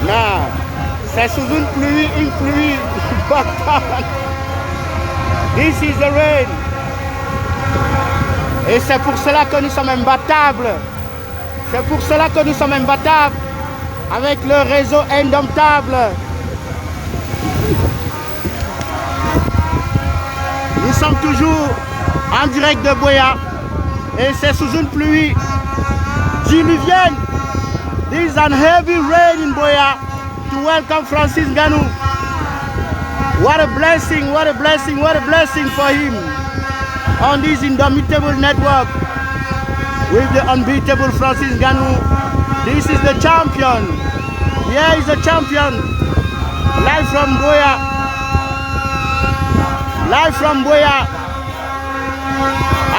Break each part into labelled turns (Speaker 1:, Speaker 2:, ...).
Speaker 1: Non, c'est sous une pluie battante. This is the rain. Et c'est pour cela que nous sommes imbattables. C'est pour cela que nous sommes imbattables avec le réseau indomptable. Nous sommes toujours en direct de BUEA et c'est sous une pluie diluvienne. There is an heavy rain in BUEA to welcome Francis NGANNOU. What a blessing, what a blessing, what a blessing for him on this indomitable network with the unbeatable Francis NGANNOU. This is the champion. Yeah, he's the champion. Live from BUEA. Live from BUEA.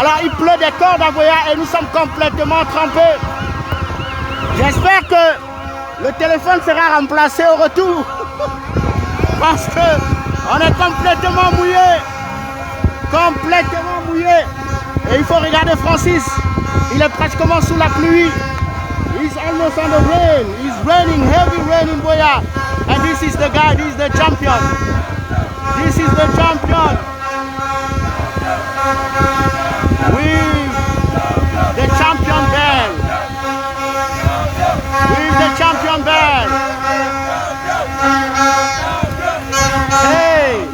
Speaker 1: Alors il pleut des cordes à BUEA et nous sommes complètement trempés. J'espère que le téléphone sera remplacé au retour. Parce que on est complètement mouillé. Complètement mouillé. Et il faut regarder Francis. Il est pratiquement sous la pluie. He's almost on the rain. It's raining, heavy rain in BUEA. And this is the guy, this is the champion. This is the champion. With the champion bell. With the champion bell. Hey!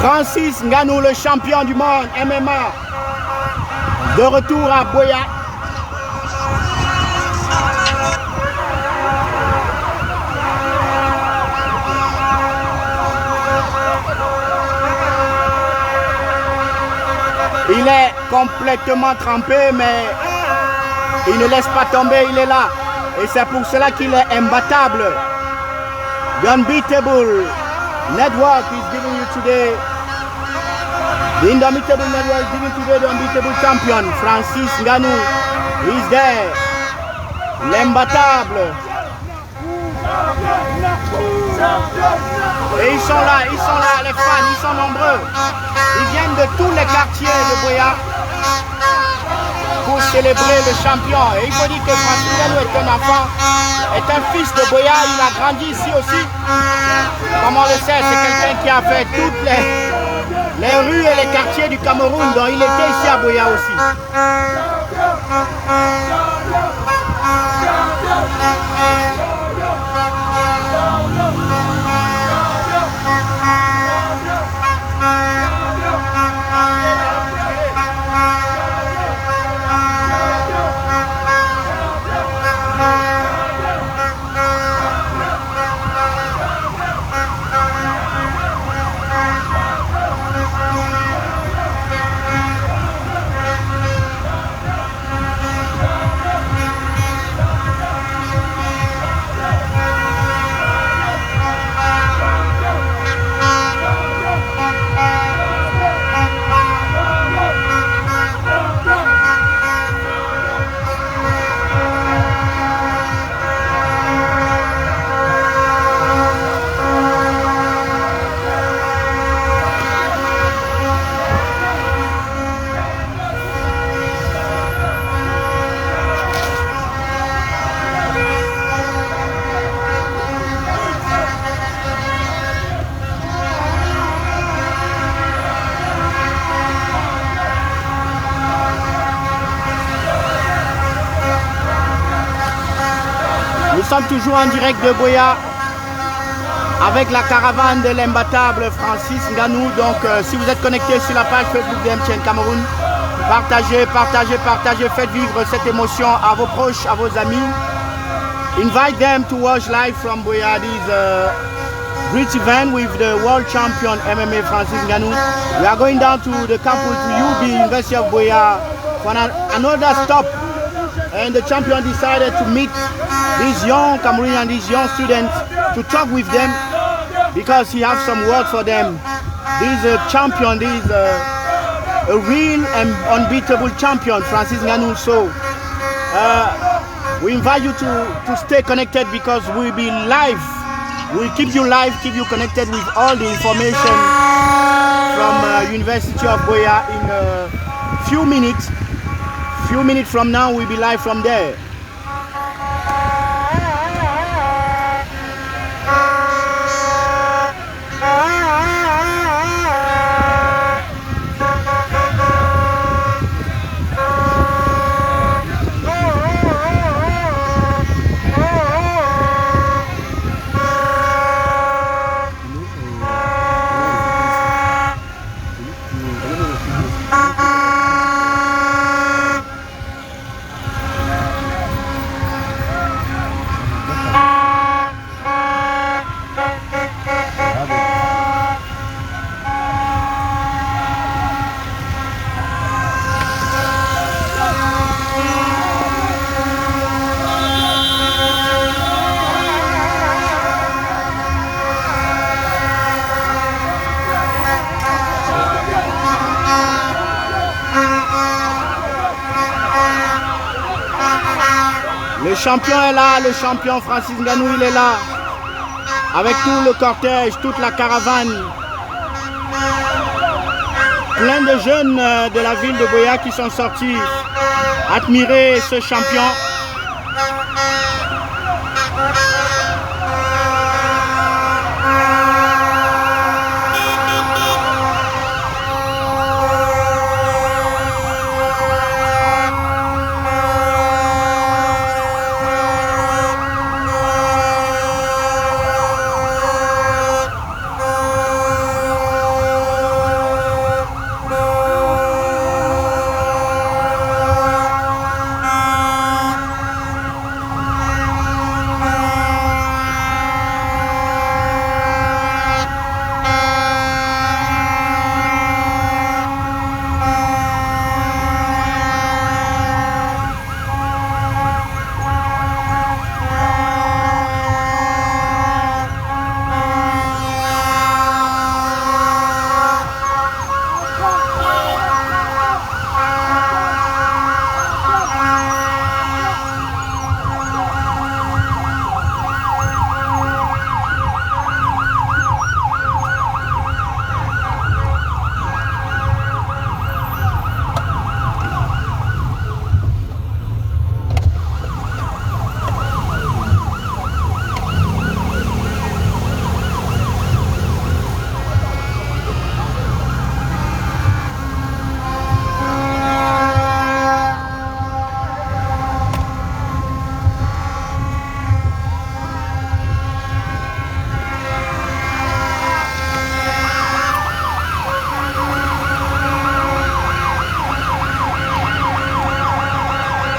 Speaker 1: Francis NGANNOU, le champion du monde MMA, de retour à BUEA. Il est complètement trempé, mais il ne laisse pas tomber, il est là. Et c'est pour cela qu'il est imbattable. The unbeatable network is giving you today. The indomitable network is giving today the unbeatable champion. Francis NGANNOU is there. L'imbattable. Et ils sont là, les fans, ils sont nombreux. Ils viennent de tous les quartiers de BUEA pour célébrer le champion. Et il faut dire que Francis NGANNOU est un enfant, est un fils de BUEA, il a grandi ici aussi. Comme on le sait, c'est quelqu'un qui a fait toutes les rues et les quartiers du Cameroun, donc il était ici à BUEA aussi. Nous sommes toujours en direct de BUEA avec la caravane de l'imbattable Francis NGANNOU. Donc si vous êtes connecté sur la page Facebook de MTN Cameroun, partagez, partagez, partagez, faites vivre cette émotion à vos proches, à vos amis. Invite them to watch live from BUEA this great event with the world champion MMA Francis NGANNOU. We are going down to the campus to UB, University of BUEA, for another stop. And the champion decided to meet these young Cameroonians, these young students, to talk with them because he has some work for them. This is a champion, this is a real and unbeatable champion, Francis NGANNOU. So we invite you to stay connected because we'll be live. We'll keep you live, keep you connected with all the information from University of BUEA in a few minutes. Few minutes from now, we'll be live from there. Le champion est là, le champion Francis NGANNOU, il est là. Avec tout le cortège, toute la caravane. Plein de jeunes de la ville de BUEA qui sont sortis admirer ce champion.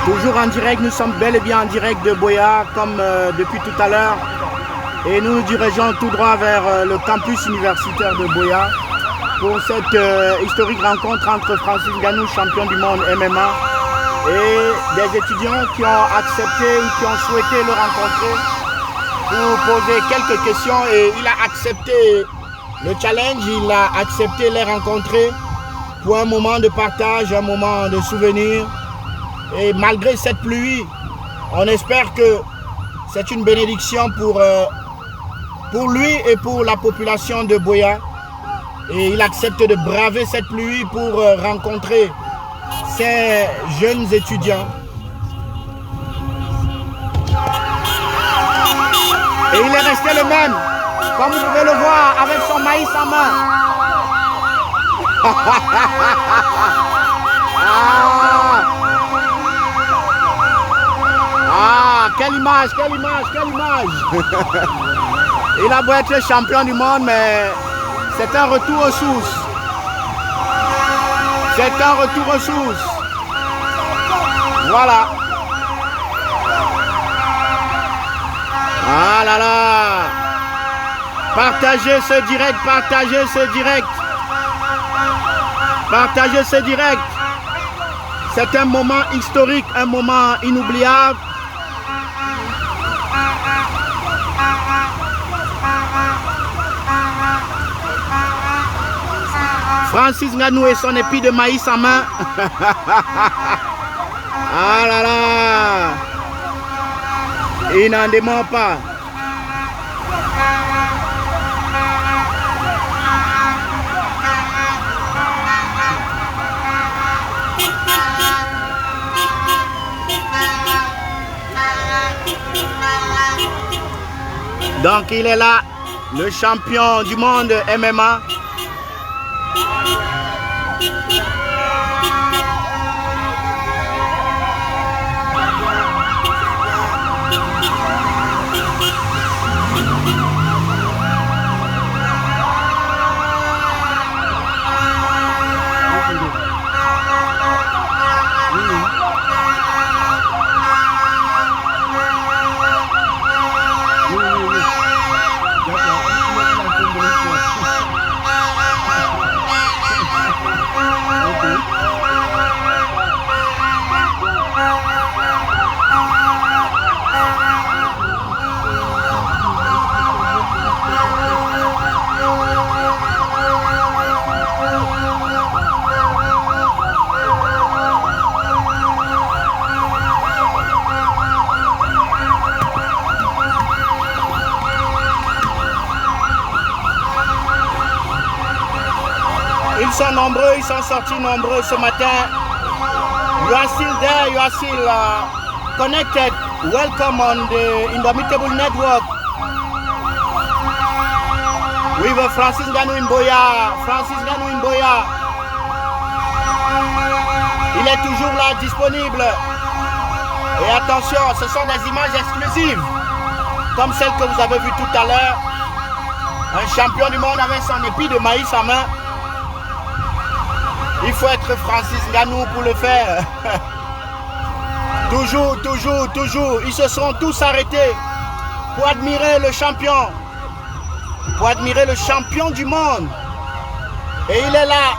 Speaker 1: Toujours en direct, nous sommes bel et bien en direct de BUEA comme depuis tout à l'heure. Et nous nous dirigeons tout droit vers le campus universitaire de BUEA pour cette historique rencontre entre Francis NGANNOU, champion du monde MMA, et des étudiants qui ont accepté ou qui ont souhaité le rencontrer pour poser quelques questions. Et il a accepté le challenge, il a accepté les rencontrer pour un moment de partage, un moment de souvenir. Et malgré cette pluie, on espère que c'est une bénédiction pour lui et pour la population de BUEA. Et il accepte de braver cette pluie pour rencontrer ces jeunes étudiants. Et il est resté le même, comme vous pouvez le voir, avec son maïs en main. Ah, quelle image, quelle image, quelle image. Il a beau être le champion du monde, mais c'est un retour aux sources. C'est un retour aux sources. Voilà. Ah là là. Partagez ce direct, partagez ce direct. Partagez ce direct. C'est un moment historique, un moment inoubliable. Francis NGANNOU et son épi de maïs en main. Ah là là. Il n'en dément pas. Donc il est là, le champion du monde MMA. Ils sont nombreux, ils sont sortis nombreux ce matin. You are still there, you are still connected. Welcome on the Indomitable Network. With Francis NGANNOU in BUEA. Francis NGANNOU in BUEA. Il est toujours là, disponible. Et attention, ce sont des images exclusives. Comme celle que vous avez vue tout à l'heure. Un champion du monde avec son épi de maïs en main. Il faut être Francis NGANNOU pour le faire. Toujours, toujours, toujours. Ils se sont tous arrêtés pour admirer le champion. Pour admirer le champion du monde. Et il est là.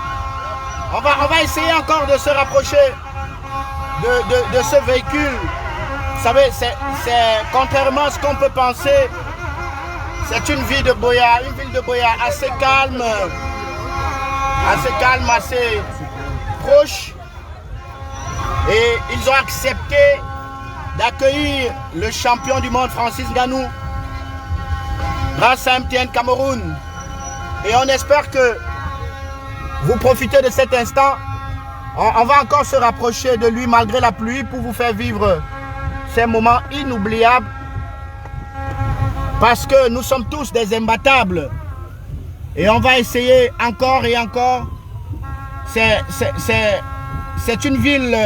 Speaker 1: On va essayer encore de se rapprocher de ce véhicule. Vous savez, c'est contrairement à ce qu'on peut penser, c'est une ville de BUEA, assez calme. Assez calme, assez proche. Et ils ont accepté d'accueillir le champion du monde Francis NGANNOU grâce à MTN Cameroun. Et on espère que vous profitez de cet instant. On va encore se rapprocher de lui malgré la pluie pour vous faire vivre ces moments inoubliables. Parce que nous sommes tous des imbattables. Et on va essayer encore et encore. C'est une ville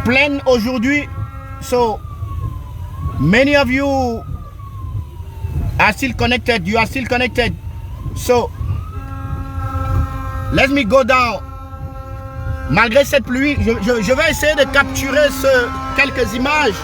Speaker 1: pleine aujourd'hui. So, many of you are still connected. You are still connected. So, let me go down. Malgré cette pluie, je vais essayer de capturer quelques images.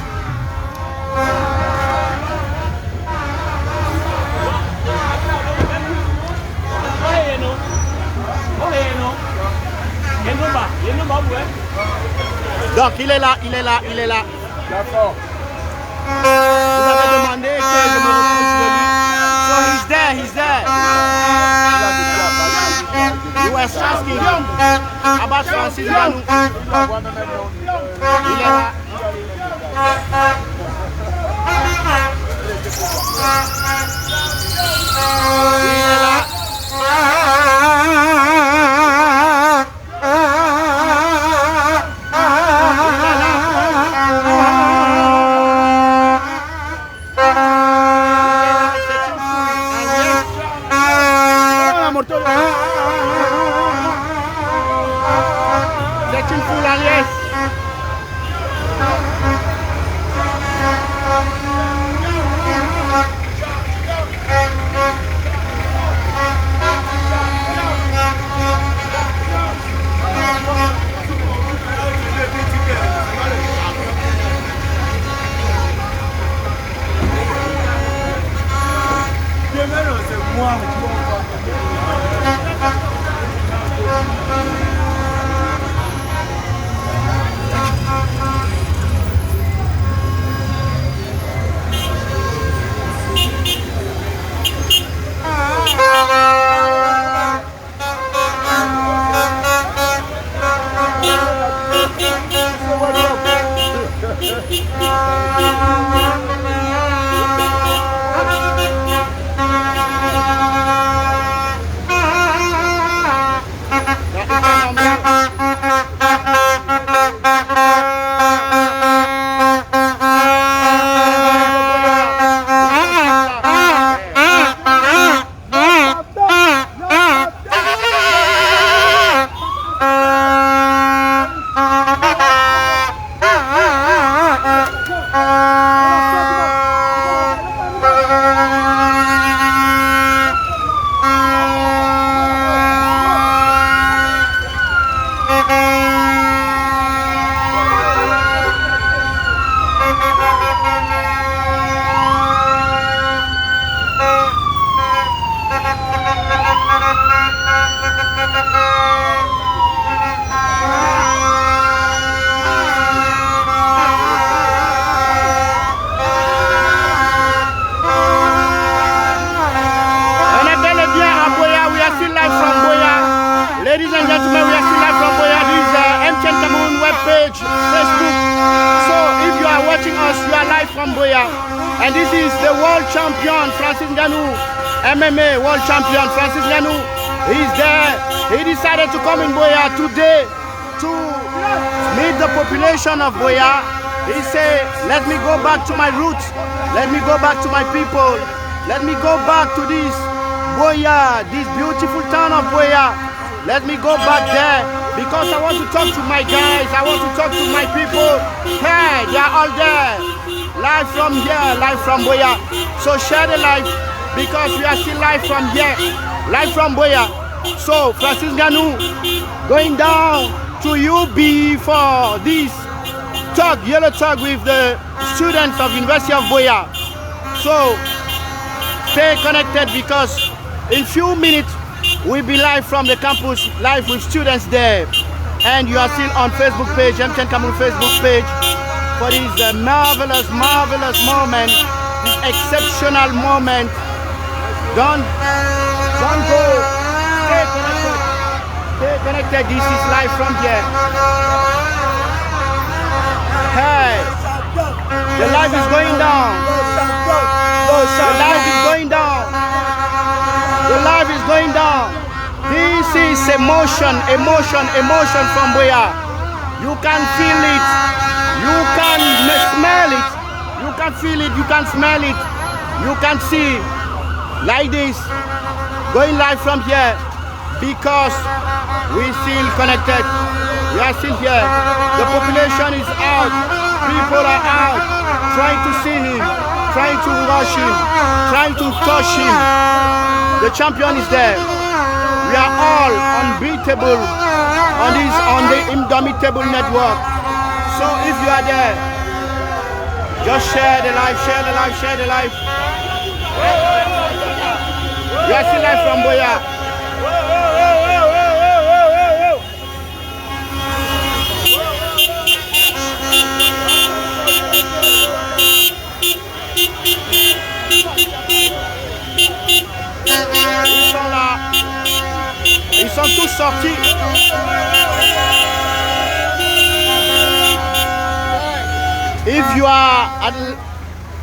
Speaker 1: Donc il est là, il est là, il est là. D'accord. Vous avez demandé que je me retrouve sur lui. So he's there, he's there. You were asking about Francis NGANNOU. Il est là. Il est là. C'est une foule en liesse. from BUEA. And this is the world champion, Francis NGANNOU, MMA world champion, Francis NGANNOU. He's there. He decided to come in BUEA today to meet the population of BUEA. He said, let me go back to my roots. Let me go back to my people. Let me go back to this BUEA, this beautiful town of BUEA. Let me go back there because I want to talk to my guys. I want to talk to my people. Hey, they are all there. Live from here, live from BUEA. So share the live because we are still live from here, live from BUEA. So Francis NGANNOU going down to UB for this talk, yellow talk with the students of University of BUEA. So stay connected because in few minutes we'll be live from the campus, live with students there. And you are still on Facebook page, M10 Cameroon Facebook page for this marvelous, marvelous moment, this exceptional moment. Don't go. Stay connected. Stay connected. This is live from here. Hey, the live is going down. The live is going down. The live is going down. This is emotion, emotion, emotion from BUEA. You can feel it. You can smell it. You can feel it. You can smell it. You can see like this. Going live from here because we still connected. We are still here. The population is out. People are out trying to see him, trying to rush him, trying to touch him. The champion is there. We are all unbeatable on the Indomitable network. So if you are there, just share the live, share the live, share the live. We are still live from BUEA. Ils sont là. Ils sont tous sortis. If you are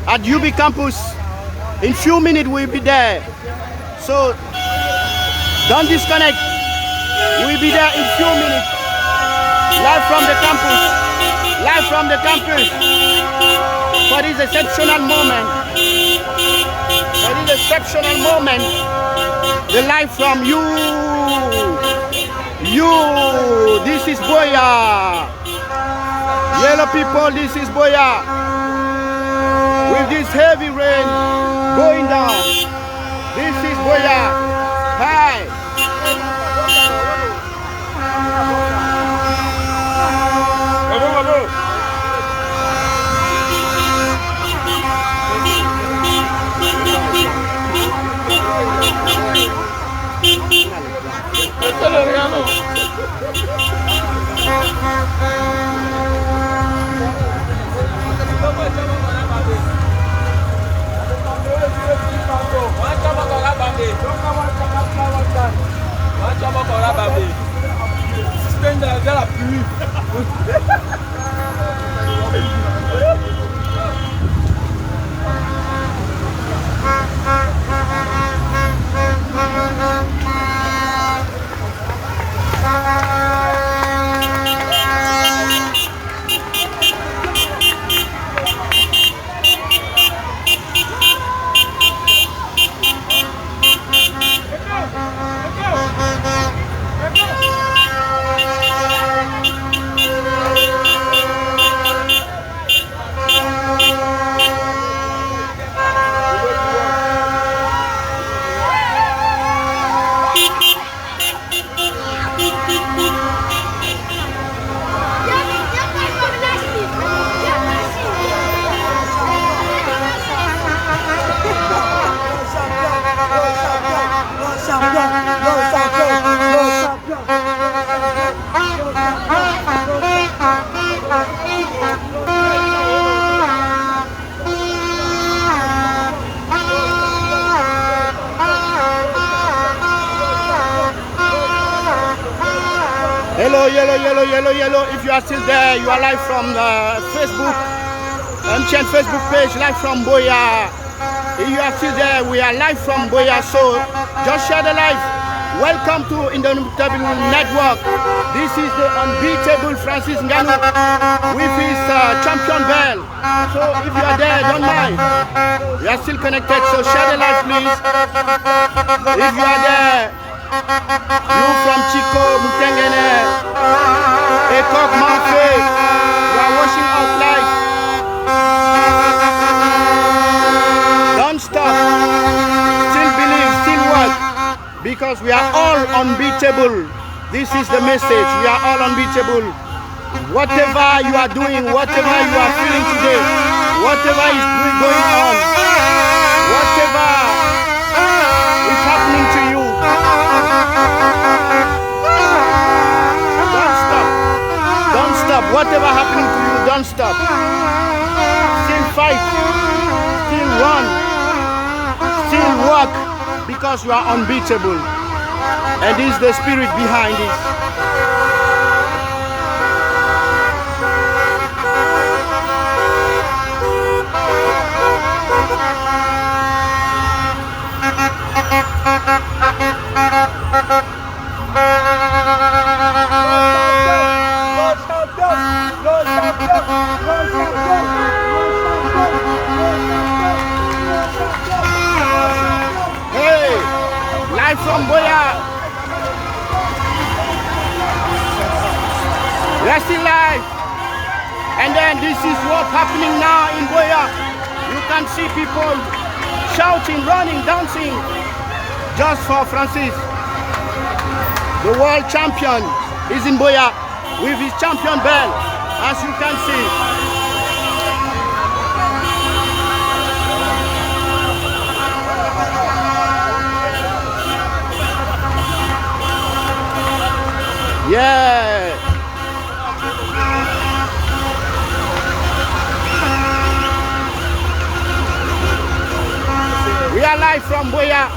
Speaker 1: at UB campus, in few minutes we'll be there. So don't disconnect. We'll be there in few minutes. Live from the campus. Live from the campus. For this exceptional moment. For this exceptional moment. The live from you. This is BUEA. Yellow people, this is BUEA. With this heavy rain going down. This is BUEA. Hi.
Speaker 2: La pluie. Hello. If you are still there, you are live from Facebook.
Speaker 1: MTN Facebook page, live from BUEA. If you are still there, we are live from BUEA, so just share the live. Welcome to Indomitable Network. This is the unbeatable Francis NGANNOU with his champion bell. So if you are there, don't mind. You are still connected, so share the live, please. If you are there, you from Chico, Mutengene, Ekok, Manfe, you are watching out live. Don't stop. Still believe, still work. Because we are all unbeatable. This is the message. We are all unbeatable. Whatever you are doing, whatever you are feeling today, whatever is going on, whatever is happening to you, don't stop. Don't stop. Whatever happening to you, don't stop. Still fight. Still run. Still work. Because you are unbeatable, and this is the spirit behind this. From BUEA, we are still live, and then this is what's happening now in BUEA. You can see people shouting, running, dancing, just for Francis. The world champion is in BUEA with his champion bell, as you can see. Yeah. We are live from BUEA.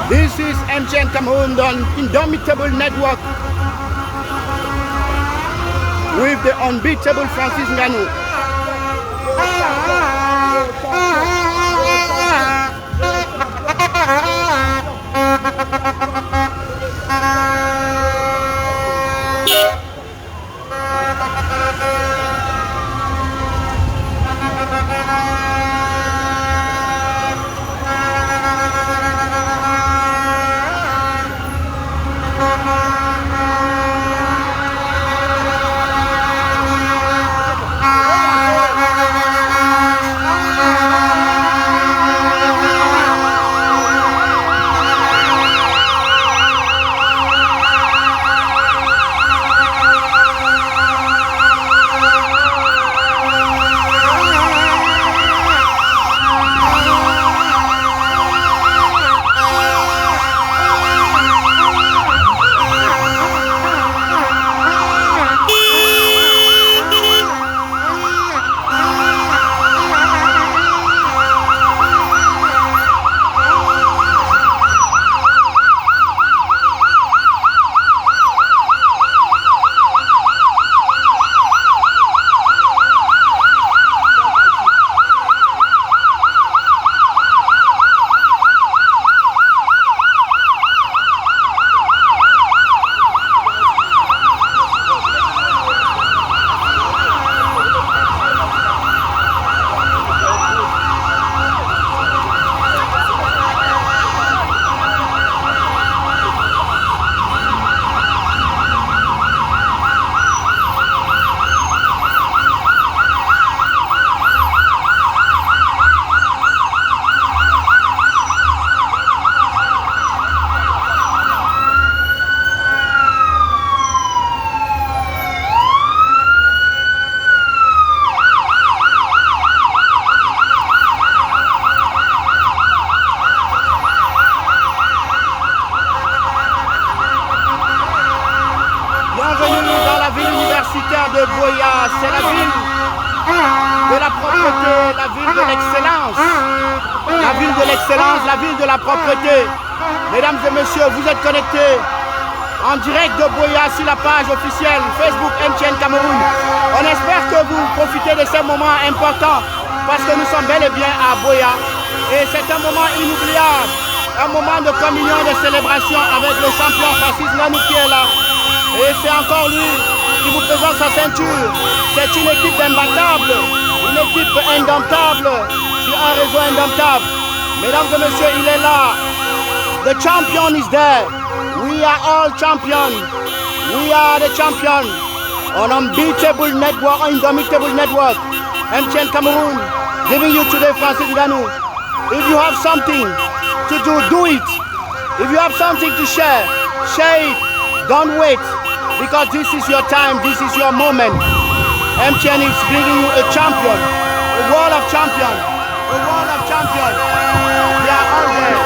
Speaker 1: This is MTN Cameroon on Indomitable Network with the unbeatable Francis NGANNOU. l'excellence, la ville de la propreté. Mesdames et messieurs, vous êtes connectés en direct de BUEA sur la page officielle Facebook MTN Cameroun. On espère que vous profitez de ces moments importants parce que nous sommes bel et bien à BUEA. Et c'est un moment inoubliable, un moment de communion, de célébration avec le champion Francis NGANNOU qui est là. Et c'est encore lui qui vous présente sa ceinture. C'est une équipe imbattable, une équipe indomptable, sur un réseau indomptable. Mesdames et messieurs, il est là. The champion is there. We are all champions. We are the champion. On unbeatable network, indomitable network. MTN Cameroon giving you today Francis NGANNOU. If you have something to do it. If you have something to share it. Don't wait. Because this is your time, this is your moment. MTN is bringing you a champion, a world of champions, a world of champions. They are all there.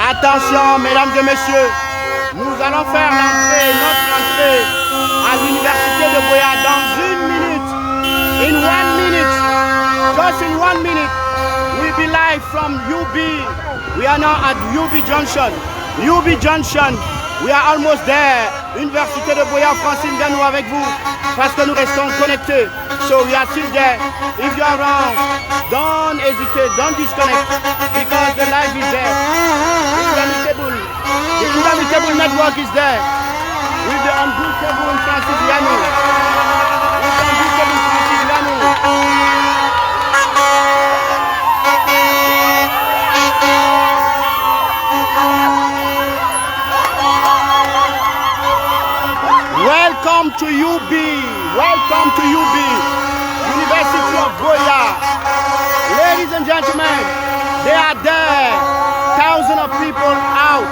Speaker 1: Attention, mesdames et messieurs, nous allons faire notre entrée à l'université de BUEA dans 1 minute. In 1 minute, just in 1 minute, we'll be live from UB. We are now at UB Junction. UB Junction, we are almost there. Université de BUEA, Francis NGANNOU avec vous, parce que nous restons connectés. So we are still there. If you are wrong, don't hesitate, don't disconnect, because the live is there. The indomitable network is there. With the unbeatable Francis NGANNOU. With the unbeatable Francis NGANNOU. Welcome to UB. Welcome to UB. University of BUEA. Ladies and gentlemen, they are there. Thousands of people out.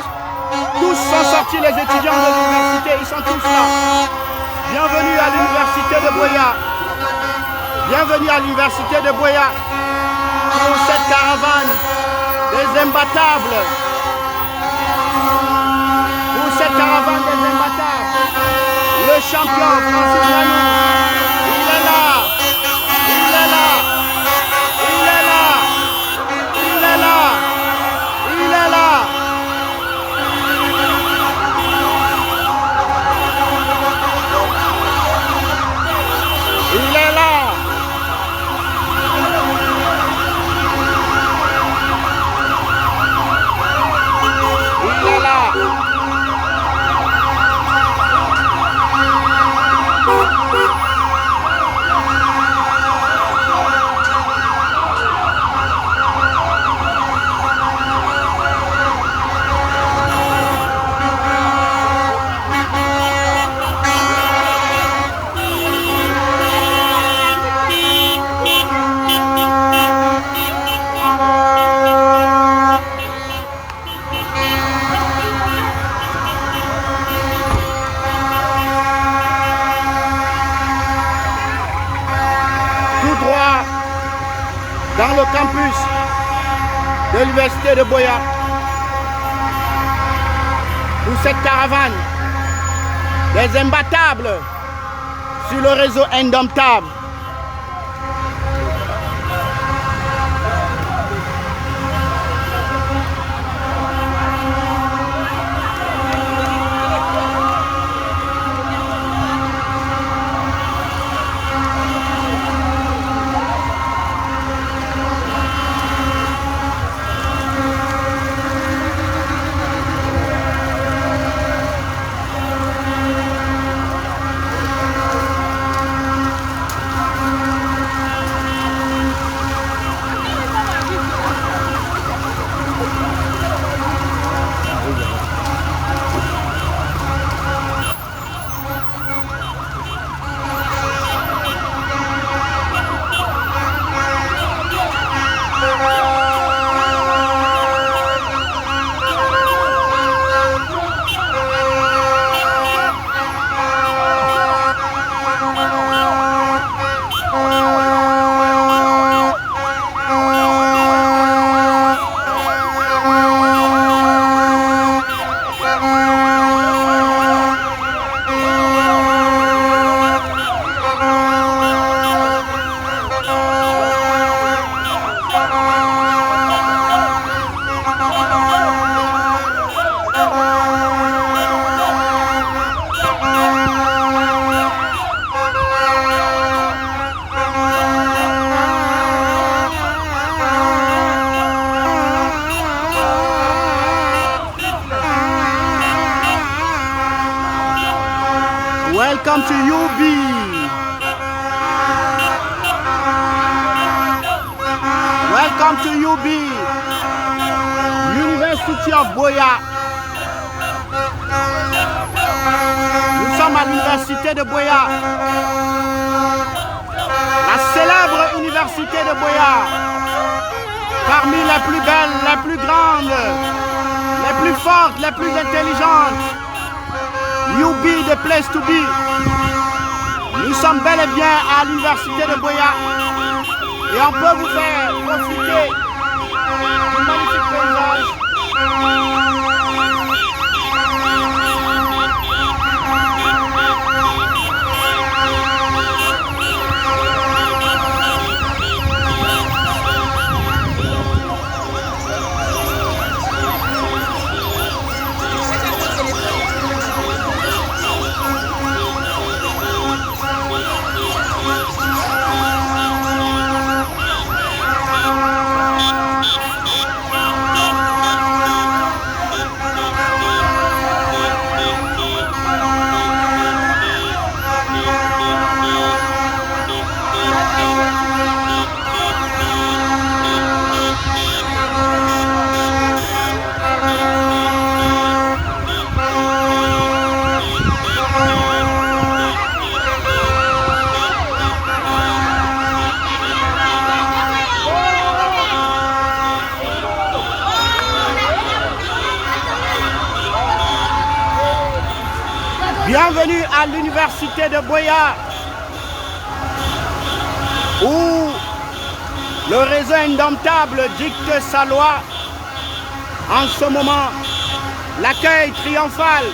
Speaker 1: Tous sont sortis, les étudiants de l'université, ils sont tous là. Bienvenue à l'université de BUEA. Bienvenue à l'université de BUEA pour cette caravane des imbattables. Pour cette caravane des imbattables. Le champion Francis NGANNOU, il est là. Il est là. Il est là. Il est là. Il est là. Il est là. Il est là. Dans le campus de l'université de BUEA pour cette caravane des imbattables sur le réseau indomptable. Welcome to UB. Welcome to UB, University of BUEA. Nous sommes à l'université de BUEA, la célèbre université de BUEA, parmi les plus belles, les plus grandes, les plus fortes, les plus intelligentes. UB, the place to be. Nous sommes bel et bien à l'université de BUEA et on peut vous faire profiter du magnifique paysage. Bienvenue à l'université de BUEA, où le réseau indomptable dicte sa loi. En ce moment, l'accueil triomphal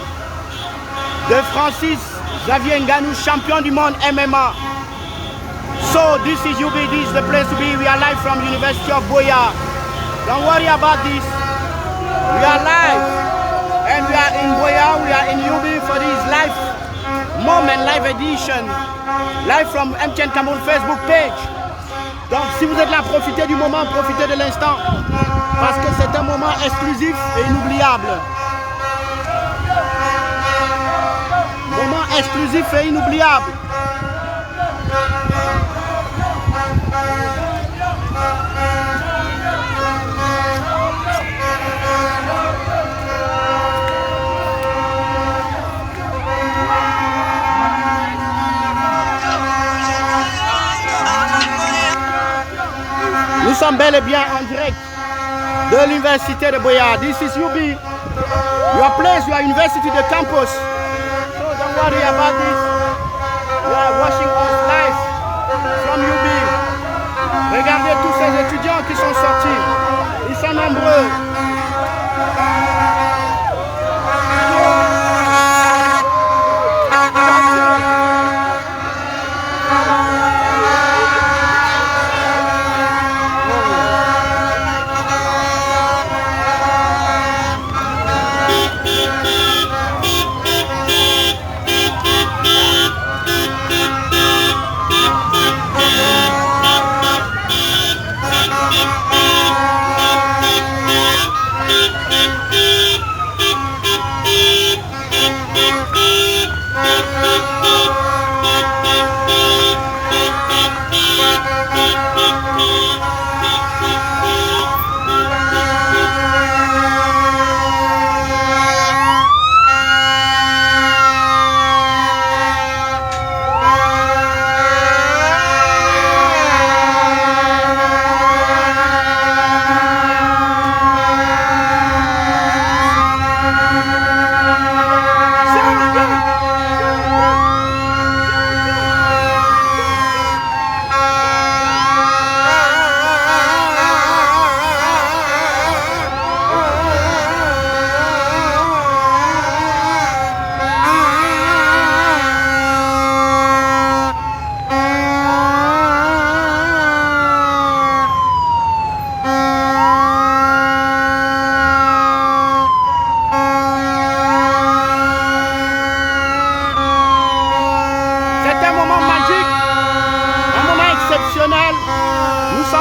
Speaker 1: de Francis NGANNOU, champion du monde MMA. So this is UB, this is the place to be. We are live from University of BUEA. Don't worry about this. We are live. And we are in BUEA, we are in UB for this live moment, live edition, live from MTN Cameroun Facebook page. Donc si vous êtes là, profitez du moment, profitez de l'instant, parce que c'est un moment exclusif et inoubliable. Moment exclusif et inoubliable. Nous sommes bel et bien en direct de l'université de BUEA. This is UB, your place, your university, the campus. So don't worry about this. We are watching us live from UB. Regardez tous ces étudiants qui sont sortis. Ils sont nombreux.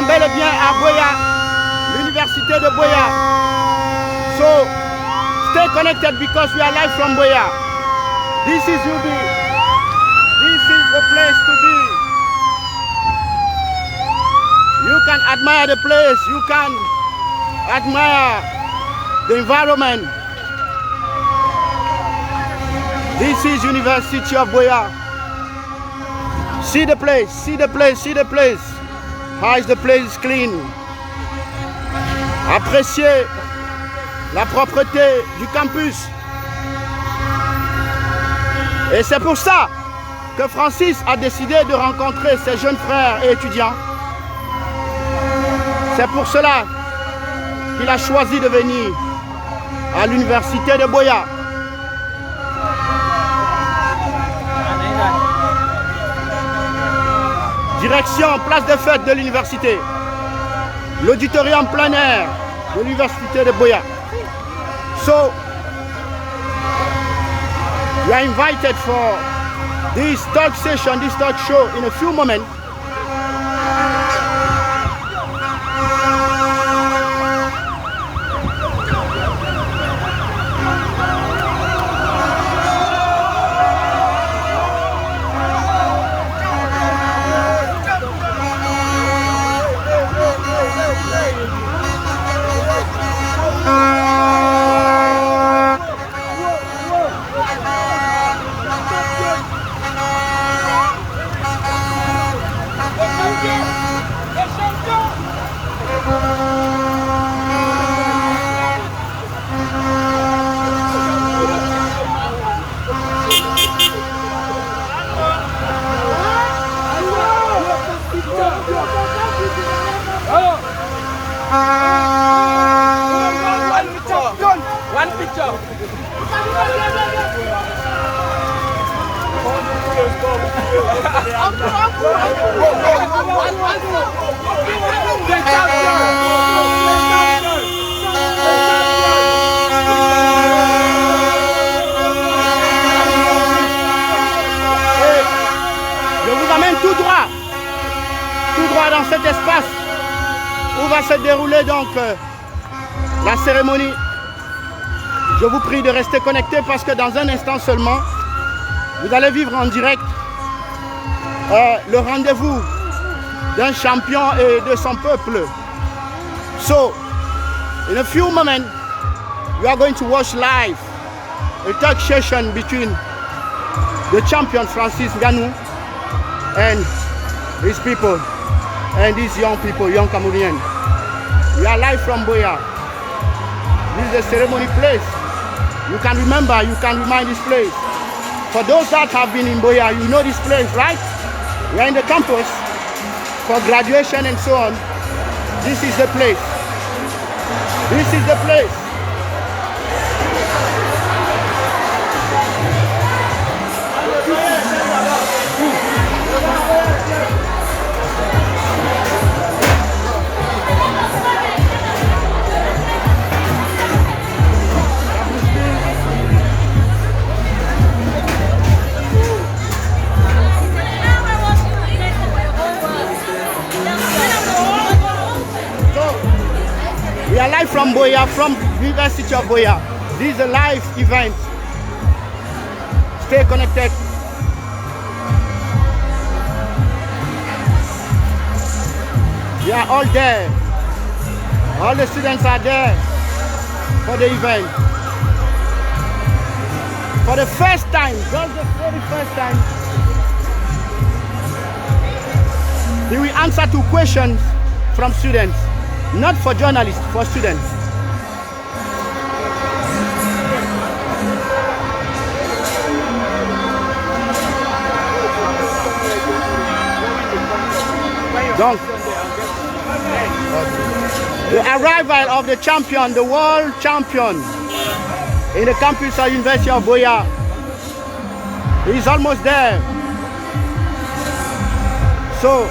Speaker 1: bel et bien à BUEA, l'université de BUEA. So, stay connected because we are live from BUEA. This is UB. You can admire the place, you can admire the environment. This is University of BUEA. See the place, see the place, see the place. How is the place clean? Appréciez la propreté du campus. Et c'est pour ça que Francis a décidé de rencontrer ses jeunes frères et étudiants. C'est pour cela qu'il a choisi de venir à l'université de BUEA. Direction place des fêtes de l'université. L'auditorium plein air de l'université de BUEA. So, you are invited for this talk session, this talk show in a few moments.
Speaker 2: One picture.
Speaker 1: Je vous amène tout droit dans cet espace où va se dérouler donc la cérémonie. Je vous prie de rester connectés parce que dans un instant seulement, vous allez vivre en direct le rendez-vous d'un champion et de son peuple. So, in a few moments, you are going to watch live a talk session between the champion Francis NGANNOU and his people and these young people, young Cameroonians. We are live from BUEA. This is the ceremony place. You can remember, you can remind this place. For those that have been in BUEA, you know this place, right? We are in the campus for graduation and so on. This is the place. This is the place. We are live from BUEA, from University of BUEA. This is a live event. Stay connected. We are all there. All the students are there for the event. For the first time, just the very first time, we will answer 2 questions from students. Not for journalists, for students. Donc, the arrival of the champion, the world champion in the campus of University of BUEA is almost there. So,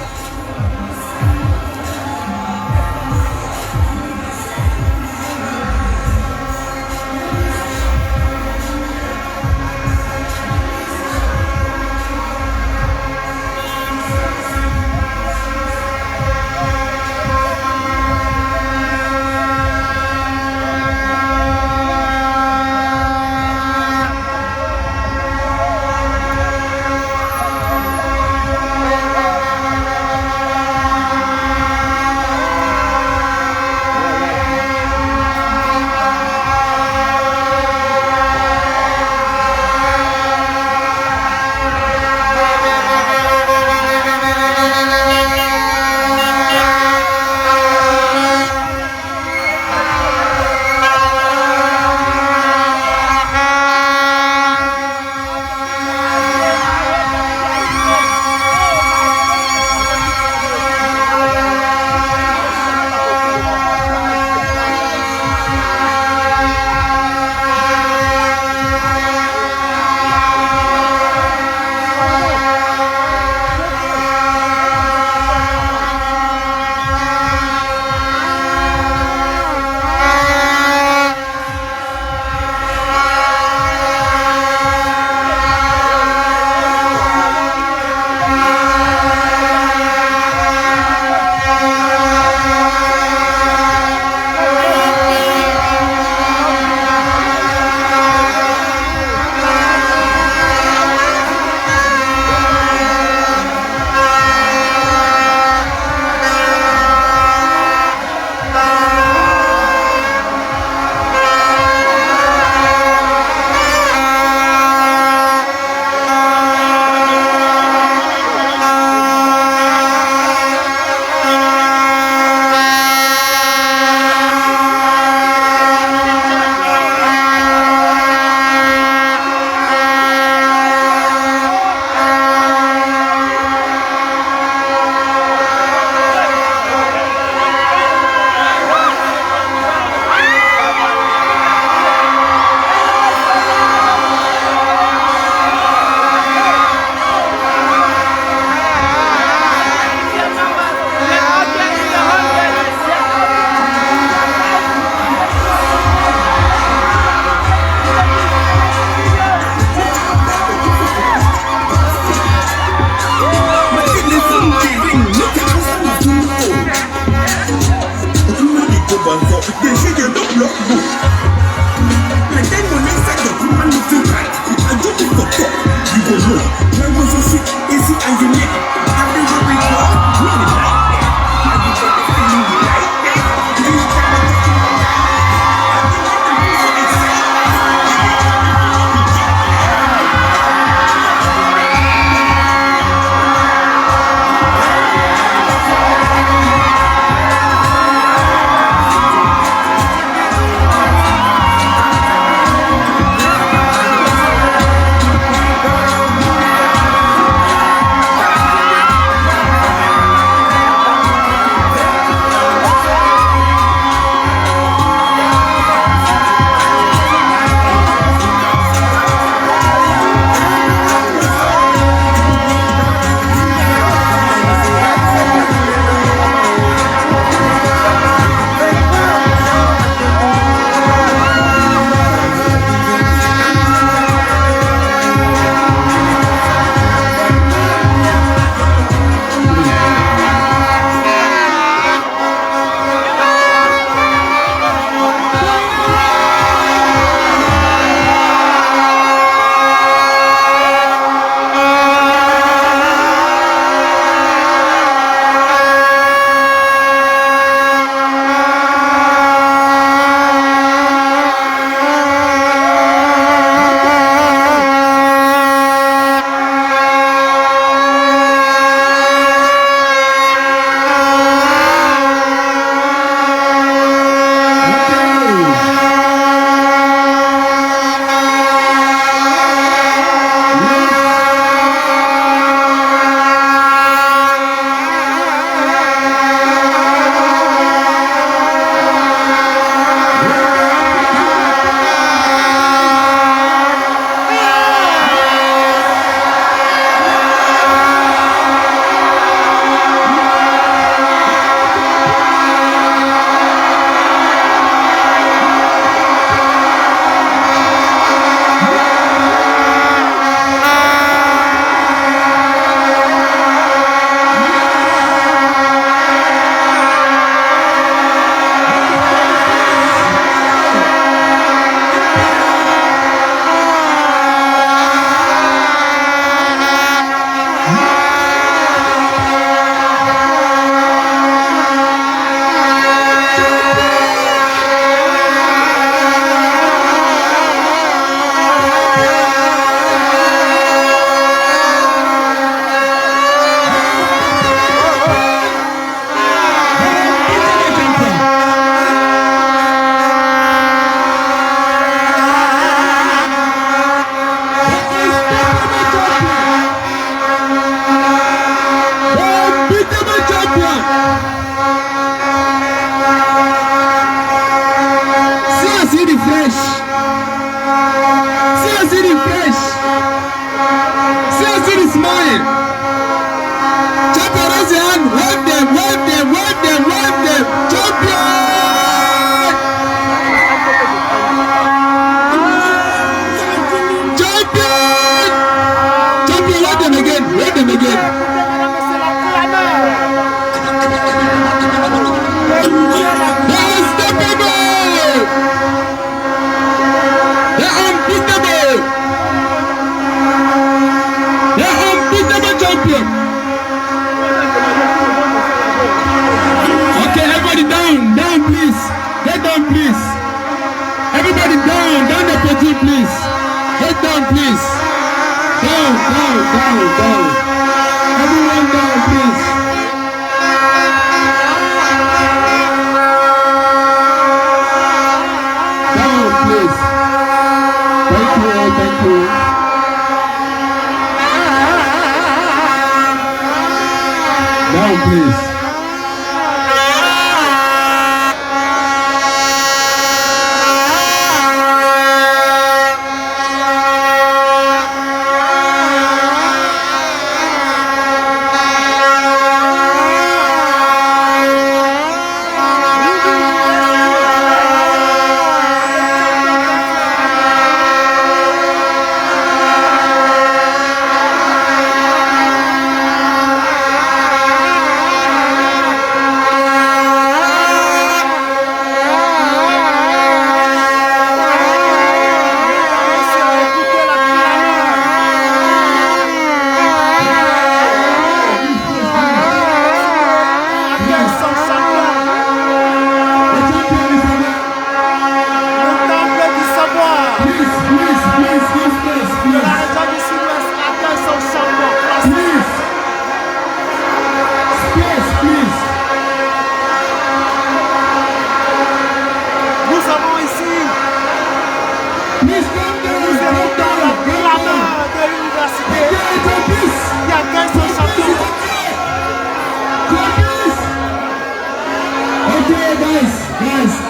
Speaker 3: people. Down, please.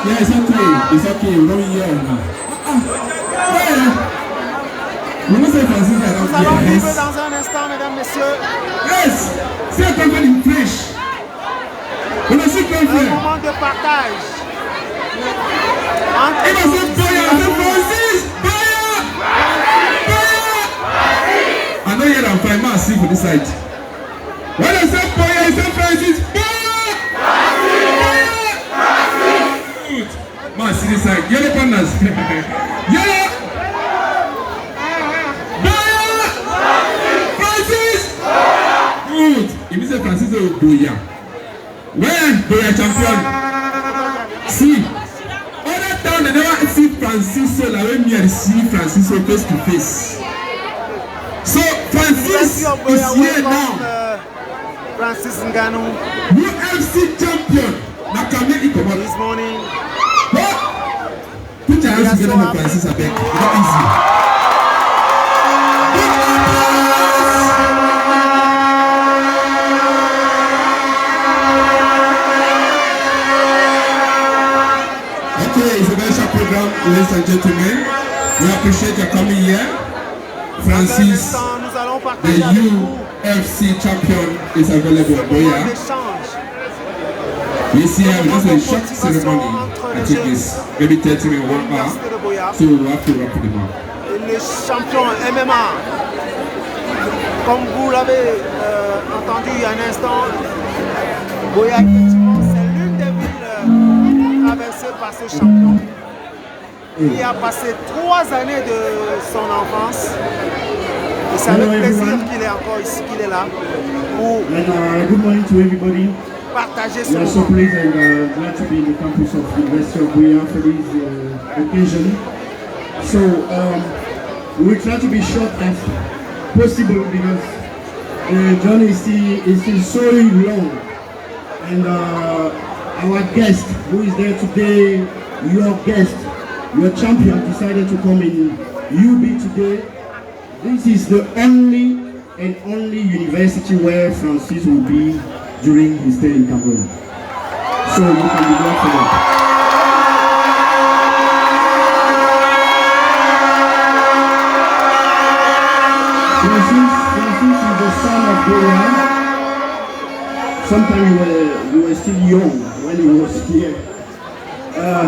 Speaker 4: Yeah, it's okay. It's okay. We don't hear now. Nous allons
Speaker 1: vivre dans un instant, mesdames, messieurs.
Speaker 4: Yes. C'est comme une flèche. On a su qu'on fait.
Speaker 1: Un moment de partage.
Speaker 4: Et dans cette Boya, c'est Francis. Boya. I know you're on fire. Man, see for this side. When I say Boya, I say Francis. Man, see this side. Yellow partners. Yellow. Francis. Good. It means Francis is Boya. When Boya champion. See. Other town they never see Francis so like when me and see Francis so face to face. So Francis is here now.
Speaker 1: Francis NGANNOU.
Speaker 4: UFC champion.
Speaker 1: This morning.
Speaker 4: Put your hands together for Francis Abeg. It's not easy. Okay, it's a very short program, ladies and gentlemen. We appreciate your coming here. Francis, the UFC champion, is available. Boya. This year, we have a short ceremony. I think it's maybe 30 minutes, 1 hour. So we have to wrap it up.
Speaker 1: Les champions MMA, comme vous l'avez entendu il y a un instant, Boya, effectivement, c'est l'une des villes traversées par ce champion. Il a passé 3 années de son enfance. Et c'est avec plaisir qu'il est encore ici, qu'il est là. Pour
Speaker 3: good morning to everybody.
Speaker 1: Partager ce
Speaker 3: we are so pleased and glad to be in the campus of the University of BUEA for this occasion. So we will try to be short as possible because the journey is still so long. And our guest who is there today, your guest, your champion decided to come in UB today. This is the only university where Francis will be during his stay in Cameroon. So you can be glad for that. Francis is the son of BUEA. Sometimes you were still young when he was here.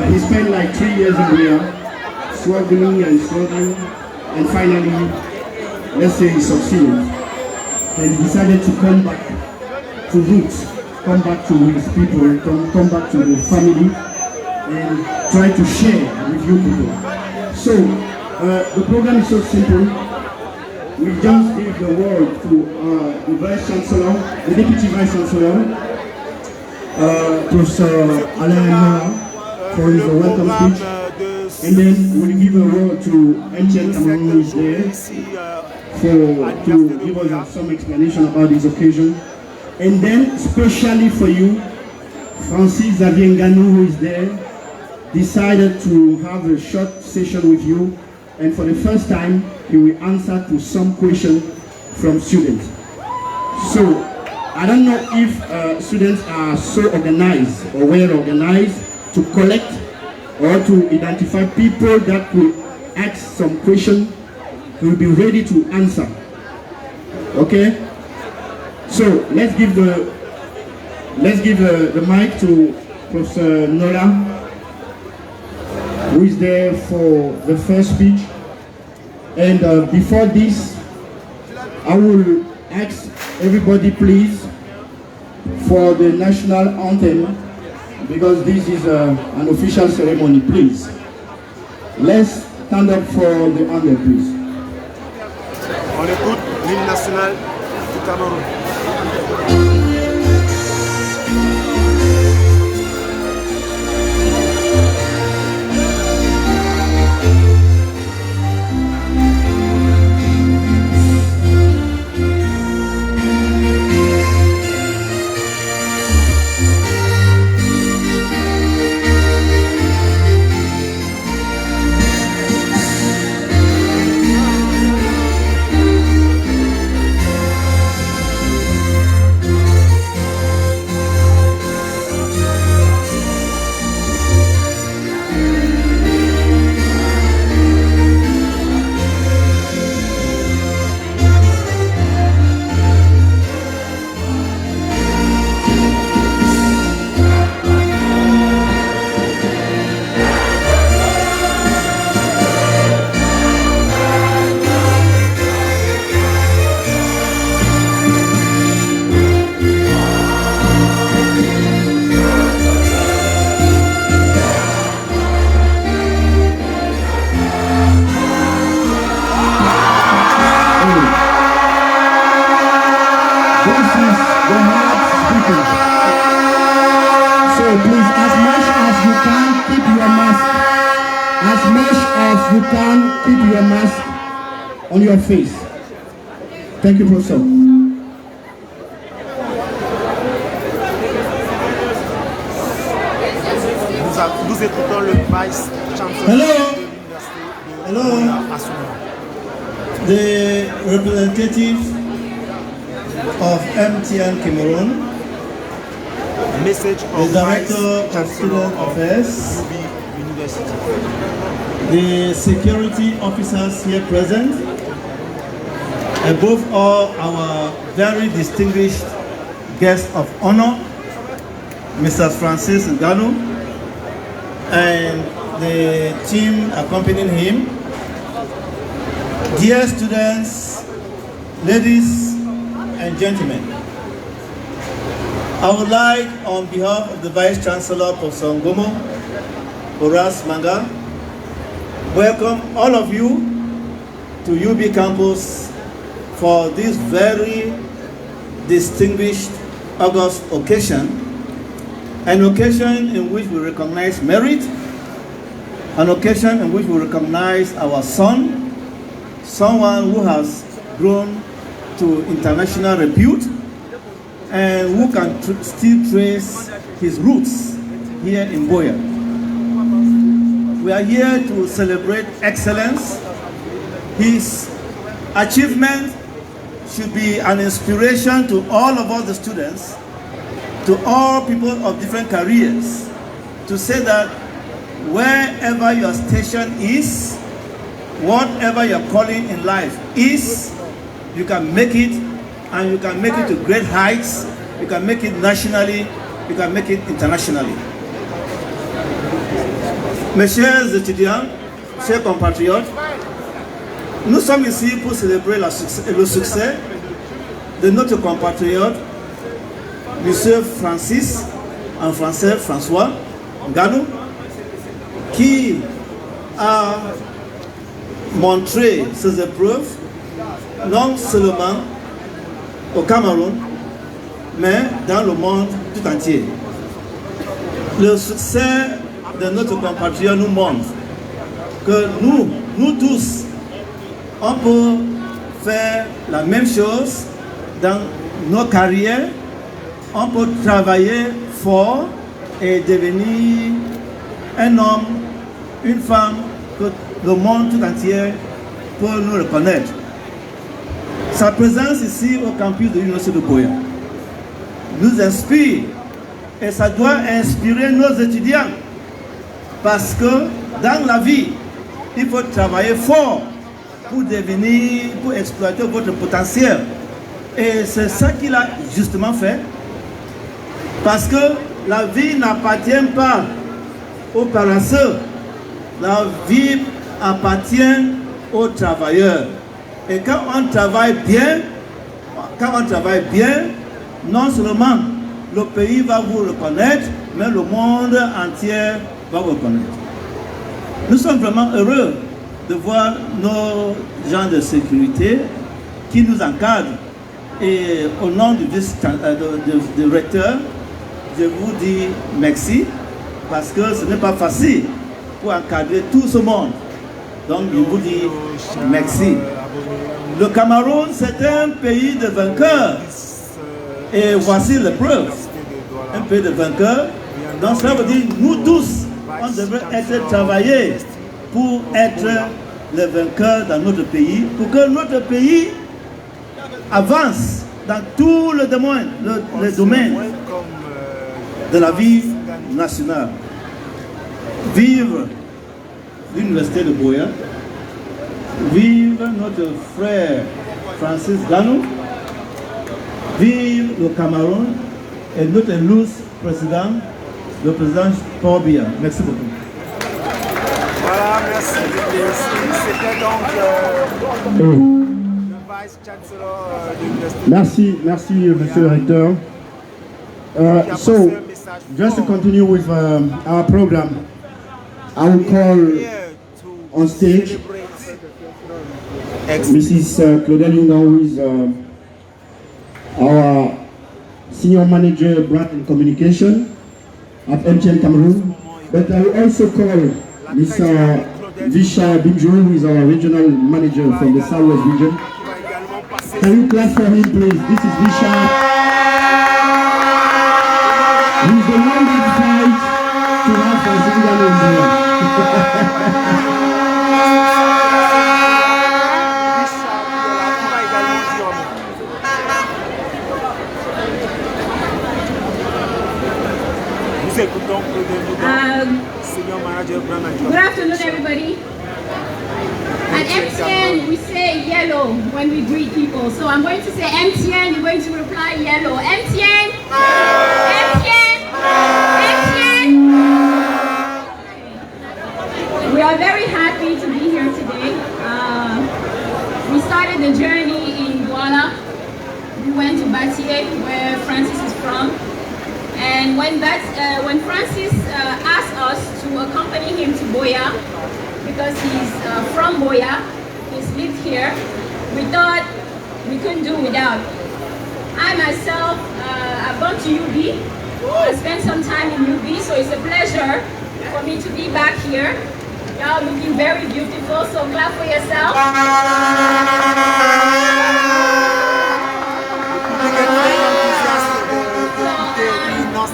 Speaker 3: He spent like 3 years in BUEA, struggling, and finally, let's say he succeeded. And he decided to come back to roots, come back to his people, come back to the family, and try to share with you people. So, the program is so simple. We just give the word to the Vice Chancellor, the Deputy Vice Chancellor, Professor Alain for his welcome speech. And then we'll give a word to Ancient Cameroon who is there to give us some explanation about this occasion. And then, especially for you, Francis NGANNOU, who is there, decided to have a short session with you and for the first time, he will answer to some question from students. So, I don't know if students are so organized or well organized to collect or to identify people that could ask some question, will be ready to answer. Okay? So let's give the mic to Professor Nola, who is there for the first speech. And before this, I will ask everybody please for the national anthem, because this is an official ceremony, please. Let's stand up for the anthem, please.
Speaker 2: On écoute l'hymne national du Cameroun.
Speaker 3: On your face. Thank you, Professor.
Speaker 2: Nous écoutons le vice chancellor de l'université de BUEA à ce moment.
Speaker 5: The representative of MTN Cameroon,
Speaker 2: Message
Speaker 5: the
Speaker 2: of
Speaker 5: Director
Speaker 2: Vice
Speaker 5: of Student Affairs,
Speaker 2: University.
Speaker 5: the security officers here present, above all our very distinguished guest of honor, Mr. Francis NGANNOU, and the team accompanying him, dear students, ladies and gentlemen. I would like, on behalf of the Vice Chancellor, Professor Ngomo, Horace Manga, welcome all of you to UB Campus for this very distinguished August occasion, an occasion in which we recognize merit, an occasion in which we recognize our son, someone who has grown to international repute and who can still trace his roots here in BUEA. We are here to celebrate excellence. His achievement should be an inspiration to all of us, the students, to all people of different careers, to say that wherever your station is, whatever your calling in life is, you can make it, and you can make it to great heights. You can make it nationally, you can make it internationally. Mes chers étudiants, chers compatriotes, nous sommes ici pour célébrer le succès de notre compatriote, M. Francis, en français François NGANNOU, qui a montré ses épreuves non seulement au Cameroun, mais dans le monde tout entier. Le succès de notre compatriote nous montre que nous tous, on peut faire la même chose dans nos carrières, on peut travailler fort et devenir un homme, une femme que le monde tout entier peut nous reconnaître. Sa présence ici au campus de l'Université de BUEA nous inspire et ça doit inspirer nos étudiants parce que dans la vie, il faut travailler fort pour devenir, pour exploiter votre potentiel. Et c'est ça qu'il a justement fait parce que la vie n'appartient pas aux paresseux, la vie appartient aux travailleurs. Et quand on travaille bien, non seulement le pays va vous reconnaître, mais le monde entier va vous reconnaître. Nous sommes vraiment heureux de voir nos gens de sécurité qui nous encadrent. Et au nom du recteur, je vous dis merci parce que ce n'est pas facile pour encadrer tout ce monde. Donc je vous dis merci. Le Cameroun, c'est un pays de vainqueurs. Et voici la preuve. Un pays de vainqueurs. Donc cela veut dire nous tous, on devrait être travaillés pour être les vainqueurs dans notre pays, pour que notre pays avance dans tous les domaines de la vie nationale. Vive l'Université de BUEA, vive notre frère Francis NGANNOU, vive le Cameroun et notre illustre président, le président Paul Biya. Merci beaucoup.
Speaker 2: Voilà, merci. C'était donc le vice-chancellor de l'université.
Speaker 3: Merci, monsieur le recteur. So, just to continue with our program, I will call on stage Mrs. Claudel Yunga, who is our Senior Manager Brand and Communication at MTN Cameroon. But I will also call Mr. Visha Binjou, who is our Regional Manager from the Southwest region. Can you clap for him, please? This is Visha. He's the one that fights to have Francis NGANNOU in there.
Speaker 6: Good afternoon, everybody. At MTN, we say yellow when we greet people. So I'm going to say MTN, you're going to reply yellow. MTN! MTN! MTN! We are very happy to be here today. We started the journey in Douala. We went to Batié, where Francis is from. And when Francis asked us to accompany him to BUEA, because he's from BUEA, he's lived here, we thought we couldn't do without. I myself, I've gone to UB, I spent some time in UB, so it's a pleasure for me to be back here. Y'all looking very beautiful, so clap for yourself.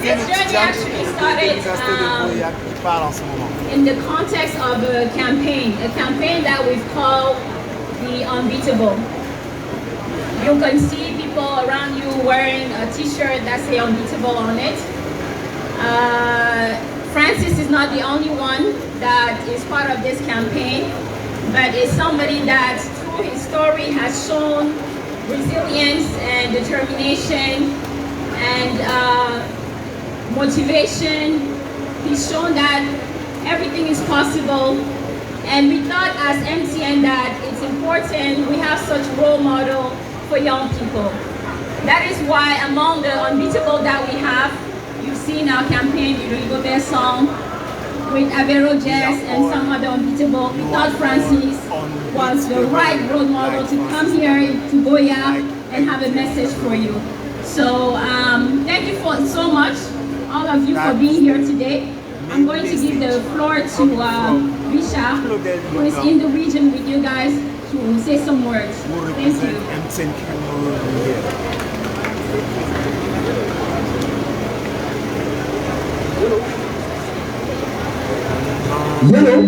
Speaker 6: This journey actually started in the context of a campaign that we've called the Unbeatable. You can see people around you wearing a t-shirt that says Unbeatable on it. Francis is not the only one that is part of this campaign, but is somebody that through his story has shown resilience and determination and motivation. He's shown that everything is possible, and we thought as MTN that it's important we have such role model for young people. That is why among the Unbeatable that we have, you've seen our campaign, the Rigobert song, with Avero Jazz and some other Unbeatable. We thought Francis was the right role model to come here to BUEA and have a message for you. So thank you so much, all of you, for being here today. I'm going to give the floor to Visha, who is in the region with you guys, to say some words. Thank you.
Speaker 3: Yellow.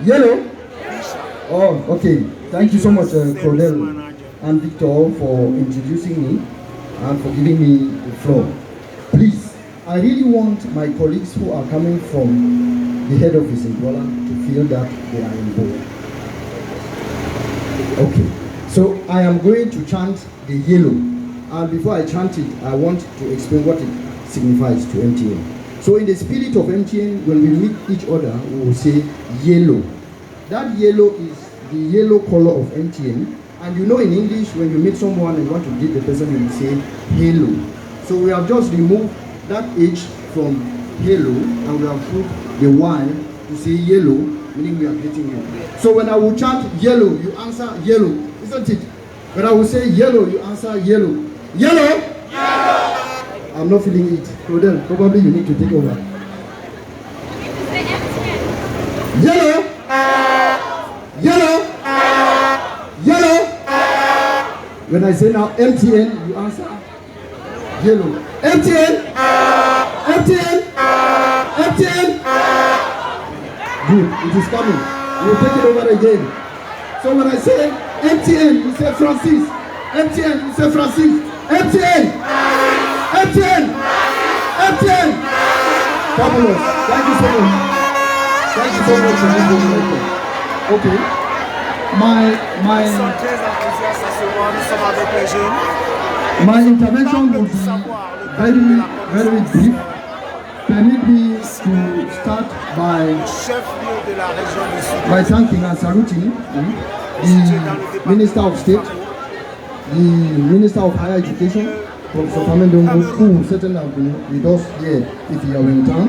Speaker 3: Yellow? Oh, okay. Thank you so much, Claudel and Victor, for introducing me and for giving me the floor. Please, I really want my colleagues who are coming from the head office in Douala to feel that they are in board. Okay, so I am going to chant the yellow. And before I chant it, I want to explain what it signifies to MTN. So in the spirit of MTN, when we meet each other, we will say yellow. That yellow is the yellow color of MTN. And you know in English, when you meet someone and want to greet the person, you will say hello. So we have just removed that H from hello, and we have put the Y to say yellow, meaning we are greeting you. So when I will chant yellow, you answer yellow, isn't it? When I will say yellow, you answer yellow. Yellow? Yellow! I'm not feeling it. So then, probably you need to take over. Yellow? Yellow? Yellow? When I say now MTN, you answer yellow. MTN? MTN? MTN? Good, it is coming. We'll take it over again. So when I say MTN, you say Francis. MTN, you say Francis. MTN! MTN! MTN! Fabulous. Thank you so much. Thank you so much for this video. Okay. My intervention will be very brief. Permit me to start by thanking and saluting the Minister of State, the Minister of Higher Education, Professor Famendongo, who certainly have been with us here if you are in town.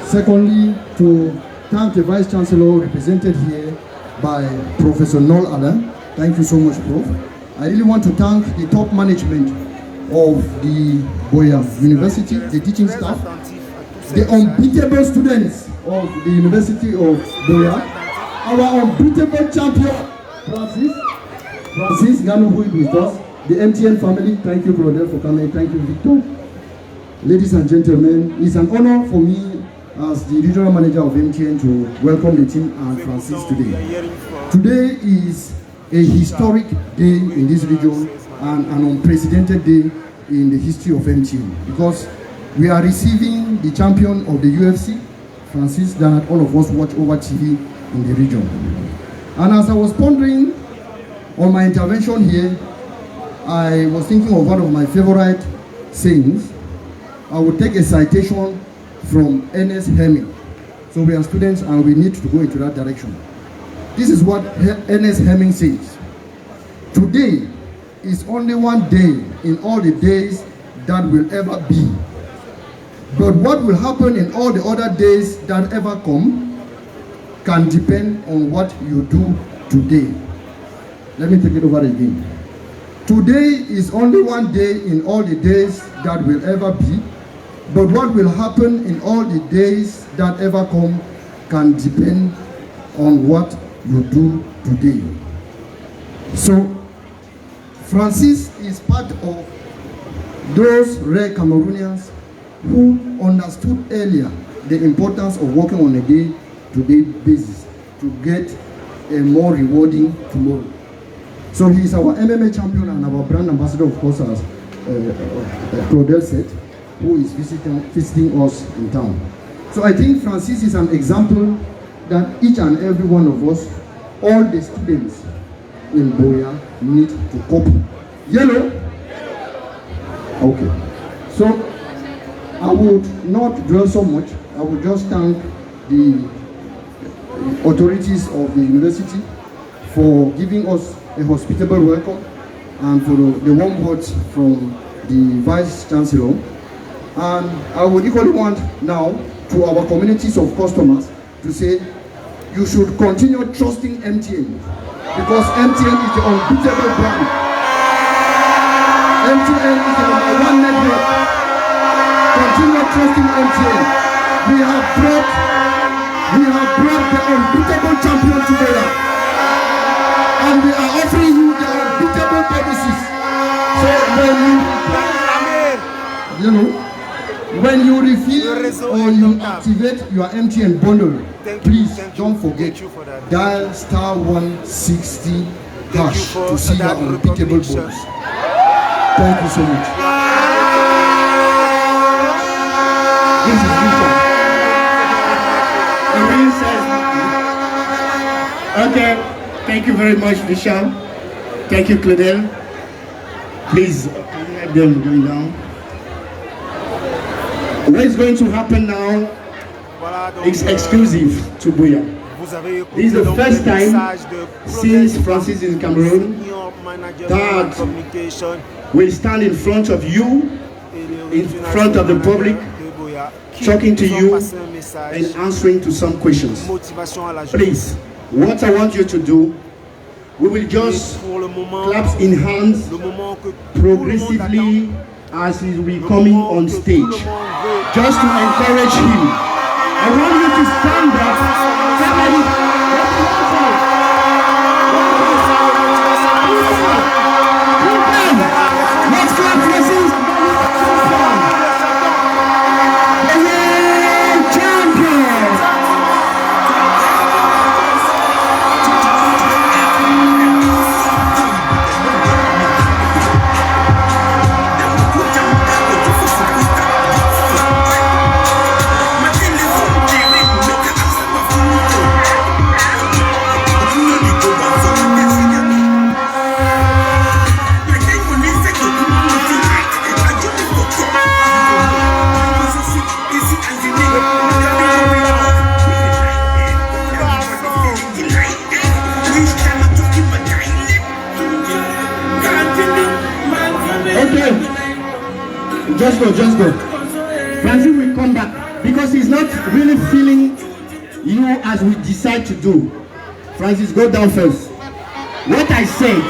Speaker 3: Secondly, to thank the Vice Chancellor represented here by Professor Noel Alain. Thank you so much, Prof. I really want to thank the top management of the BUEA University, the teaching staff, the unbeatable students of the University of BUEA, our unbeatable champion, Francis NGANNOU, who is with us, the MTN family. Thank you, Claudel, for coming. Thank you, Victor. Ladies and gentlemen, it's an honor for me as the regional manager of MTN to welcome the team and Francis today. Today is a historic day in this region and an unprecedented day in the history of MTN, because we are receiving the champion of the UFC, Francis, that all of us watch over TV in the region. And as I was pondering on my intervention here, I was thinking of one of my favorite sayings. I would take a citation from Ernest Hemingway. So we are students and we need to go into that direction. This is what Ernest Hemingway says. Today is only one day in all the days that will ever be. But what will happen in all the other days that ever come can depend on what you do today. Let me take it over again. Today is only one day in all the days that will ever be. But what will happen in all the days that ever come can depend on what you do today. So, Francis is part of those rare Cameroonians who understood earlier the importance of working on a day-to-day basis to get a more rewarding tomorrow. So he is our MMA champion and our brand ambassador, of course, as Claudel said, who is visiting us in town. So I think Francis is an example that each and every one of us, all the students in BUEA, need to copy. Yellow? Okay. So I would not dwell so much. I would just thank the authorities of the university for giving us a hospitable welcome and for the warm words from the Vice Chancellor. And I would equally want now to our communities of customers to say, you should continue trusting MTN, because MTN is the unbeatable brand. MTN is the #1 network. Continue trusting MTN. We have brought the unbeatable champion together, and we are offering you the unbeatable policies. So when you refill or you activate your MTN bundle, please don't forget, dial *160# to see your unbeatable bonus. Thank you so much. This is Bishop. Okay, thank you very much, Bishop. Thank you, Claudel. Please, let them go down. What is going to happen now is exclusive to BUEA. This is the first time since Francis in Cameroon that we'll stand in front of you, in front of the public, talking to you and answering to some questions. Please, what I want you to do, we will just clap in hands progressively as he will be coming on stage, just to encourage him. I want you to stand up. Let's clap for this. Just go. Francis will come back because he's not really feeling you as we decide to do. Francis, go down first. What I said,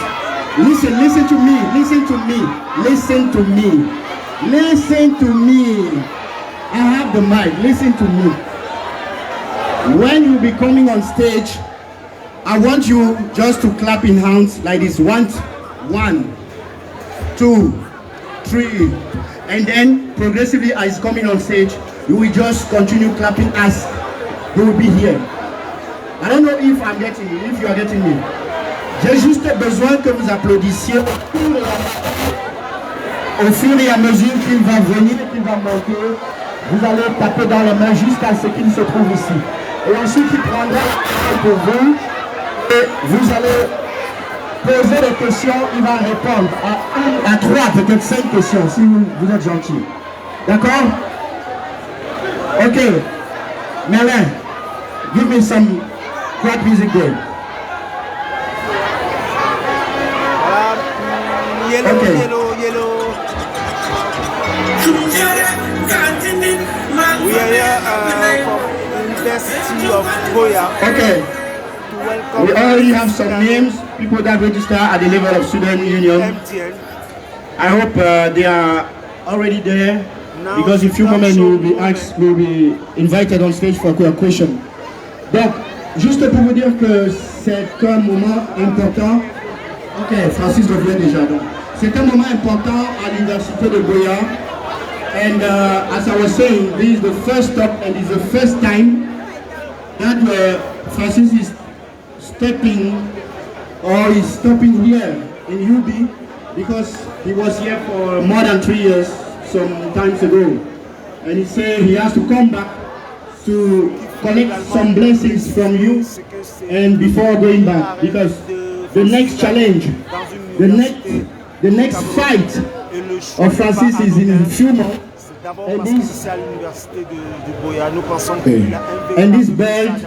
Speaker 3: listen to me, listen to me, listen to me, listen to me. I have the mic, listen to me. When you be coming on stage, I want you just to clap in hands like this. 1, 2, 3. And then progressively as coming on stage, you will just continue clapping as you will be here. I don't know if I'm getting you, if you are getting me. J'ai juste besoin que vous applaudissiez au fur et à mesure qu'il va venir, qu'il va monter. Vous allez taper dans les mains jusqu'à ce qu'il se trouve ici. Et ensuite il prendra la parole pour vous et vous allez poser des questions, il va répondre à 1, à 3, peut-être 5 questions si vous êtes gentil. D'accord? Ok. Merlin, give me some quiet music there.
Speaker 2: Yellow. We are here from University of BUEA.
Speaker 3: Okay. We already have some names, people that register at the level of student union. I hope they are already there, because in a few moments you will be asked, you will be invited on stage for a question. Donc, juste pour vous dire que c'est un moment important. Ok, Francis revient déjà. Donc, c'est un moment important à l'université de BUEA. And as I was saying, this is the first stop and it's the first time that Francis is stopping here in UB, because he was here for more than 3 years some times ago, and he said he has to come back to collect some blessings from you and before going back, because the next challenge, the next fight of Francis is in a few months, and this belt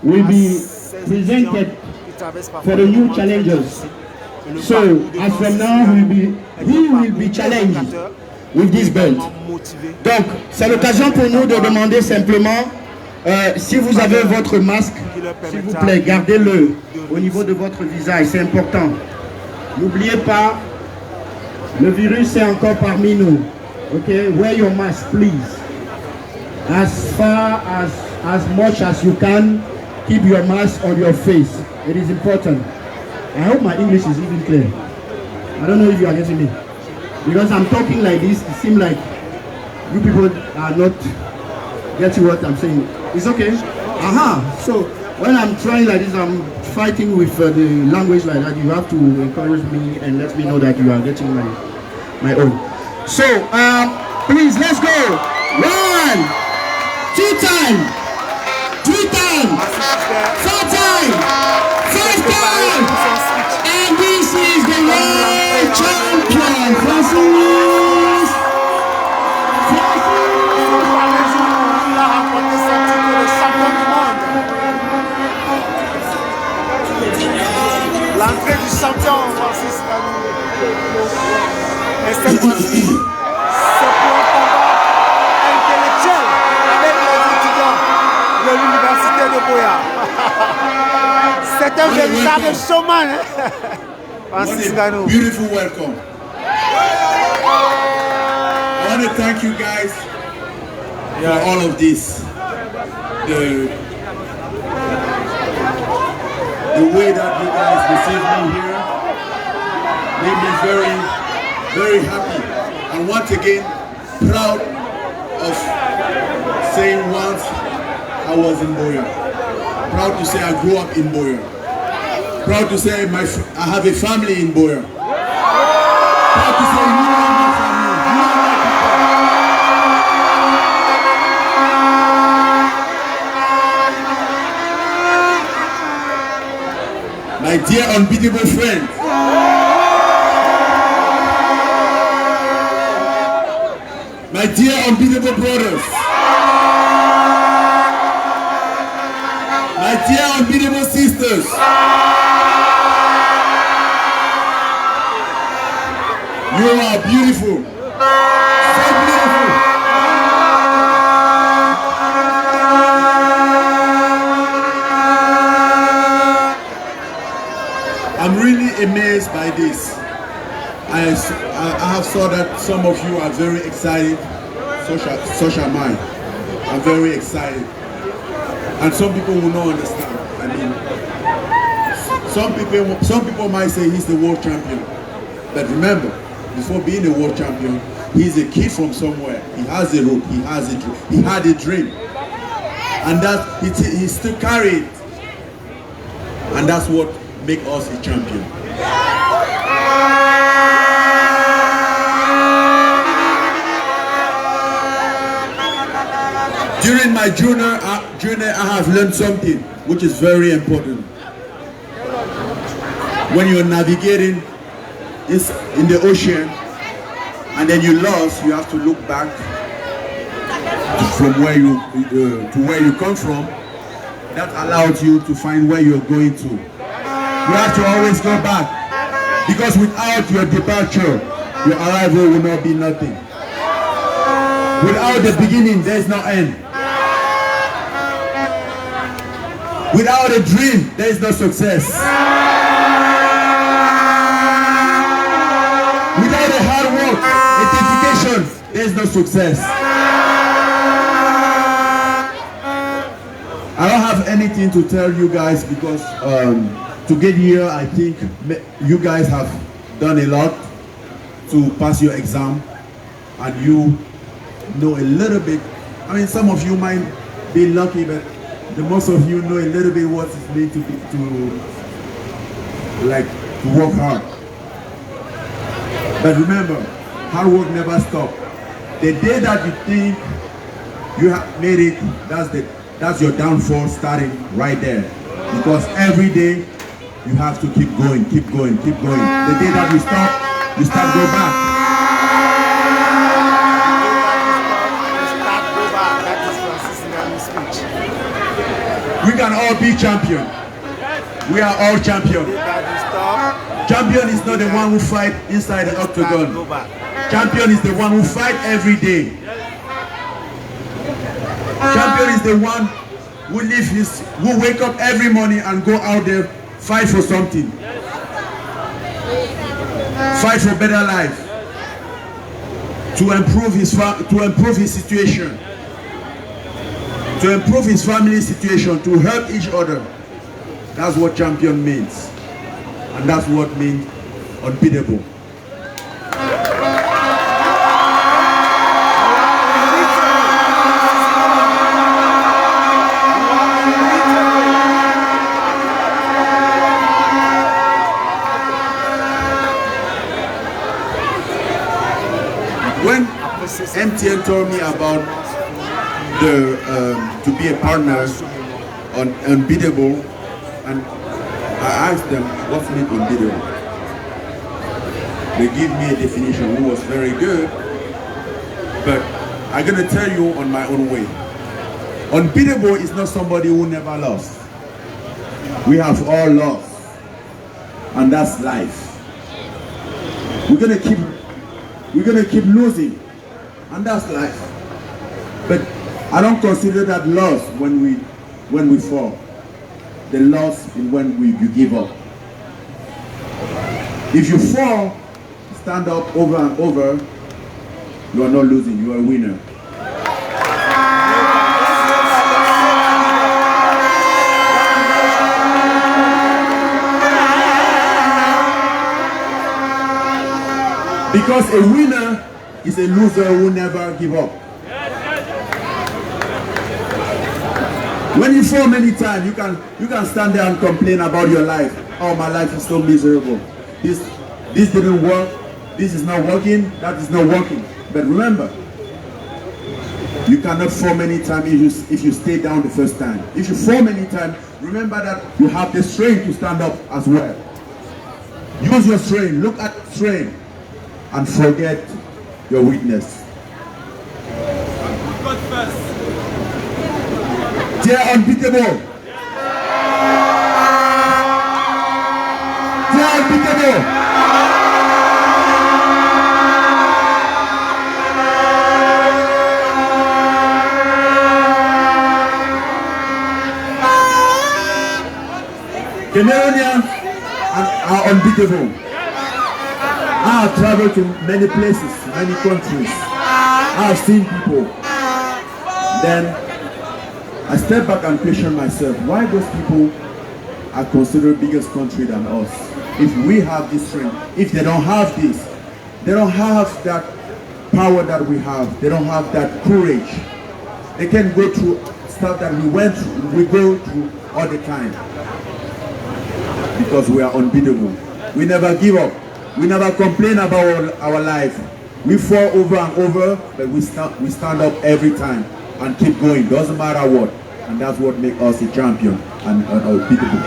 Speaker 3: will be presented for the new challengers. So as from now, he will be challenged with this belt. Donc c'est l'occasion pour nous de demander simplement si vous avez votre masque, s'il vous plaît, gardez-le au niveau de votre visage, c'est important. N'oubliez pas, le virus est encore parmi nous. Okay, wear your mask, please. As far as much as you can, keep your mask on your face. It is important. I hope my English is even clear. I don't know if you are getting me. Because I'm talking like this, it seems like you people are not getting what I'm saying. It's okay. So when I'm trying like this, I'm fighting with the language like that. You have to encourage me and let me know that you are getting my own. So please, let's go. 1, 2 times, 3 times, 4 times, 5 times, and this is the world champion, Francis.
Speaker 2: L'entrée du champion Francis NGANNOU. Et cette fois-ci, c'est pour un combat intellectuel avec les étudiants de l'université de BUEA. C'est un véritable showman, hein? Francis NGANNOU.
Speaker 4: Beautiful welcome. I want to thank you guys for all of this. The way that you guys received me here made me very, very happy. And once again, proud of saying once I was in BUEA. Proud to say I grew up in BUEA. Proud to say I have a family in BUEA. Proud to say you are my family. You are my people. My dear unbeatable friends, my dear unbeatable brothers, my dear unbeatable sisters, you are beautiful, so beautiful. I'm really amazed by this. I have saw that some of you are very excited. Such am I. I'm very excited. And some people will not understand. I mean, some people might say he's the world champion. But remember, before being a world champion, he's a kid from somewhere. He has a rope. He had a dream, and that he still carried it. And that's what make us a champion. During my journey, I have learned something which is very important. When you're navigating in the ocean and then you lost, you have to look back from where you come from. That allows you to find where you're going to. You have to always go back, because without your departure, your arrival will not be nothing. Without the beginning, there is no end. Without a dream, there is no success. Without a hard work, a dedication, there is no success. I don't have anything to tell you guys, because to get here, I think you guys have done a lot to pass your exam, and you know a little bit. I mean, some of you might be lucky, but the most of you know a little bit what it means to work hard. But remember, hard work never stops. The day that you think you have made it, that's your downfall starting right there. Because every day you have to keep going, keep going, keep going. The day that you start go back.
Speaker 2: That is Francis NGANNOU's speech.
Speaker 4: We can all be champion. We are all champion. Champion is not the one who fight inside the octagon. Champion is the one who fight every day. Champion is the one who wake up every morning and go out there, fight for something. Fight for better life. To improve his situation. To improve his family situation, to help each other. That's what champion means. And that's what means unbeatable.
Speaker 7: MTN told me about the to be a partner on Unbeatable, and I asked them what's mean unbeatable. They give me a definition, which was very good, but I'm gonna tell you on my own way. Unbeatable is not somebody who never lost. We have all lost, and that's life. We're gonna keep losing, and that's life. But I don't consider that loss when we fall. The loss is when you give up. If you fall, stand up over and over, you are not losing, you are a winner. Because a winner is a loser who never give up. When you fall many times, you can stand there and complain about your life. Oh, my life is so miserable. This didn't work. This is not working. That is not working. But remember, you cannot fall many times if you stay down the first time. If you fall many times, remember that you have the strength to stand up as well. Use your strength. Look at strength and forget your weakness. They are unbeatable. They are unbeatable. Cameroonians are unbeatable. I have traveled to many places, many countries. I have seen people. Then I step back and question myself, why those people are considered biggest country than us? If we have this strength, if they don't have this, they don't have that power that we have, they don't have that courage. They can go through stuff that we went through, we go through all the time. Because we are unbeatable. We never give up. We never complain about our life. We fall over and over, but we stand up every time and keep going. Doesn't matter what. And that's what makes us a champion and unbeatable.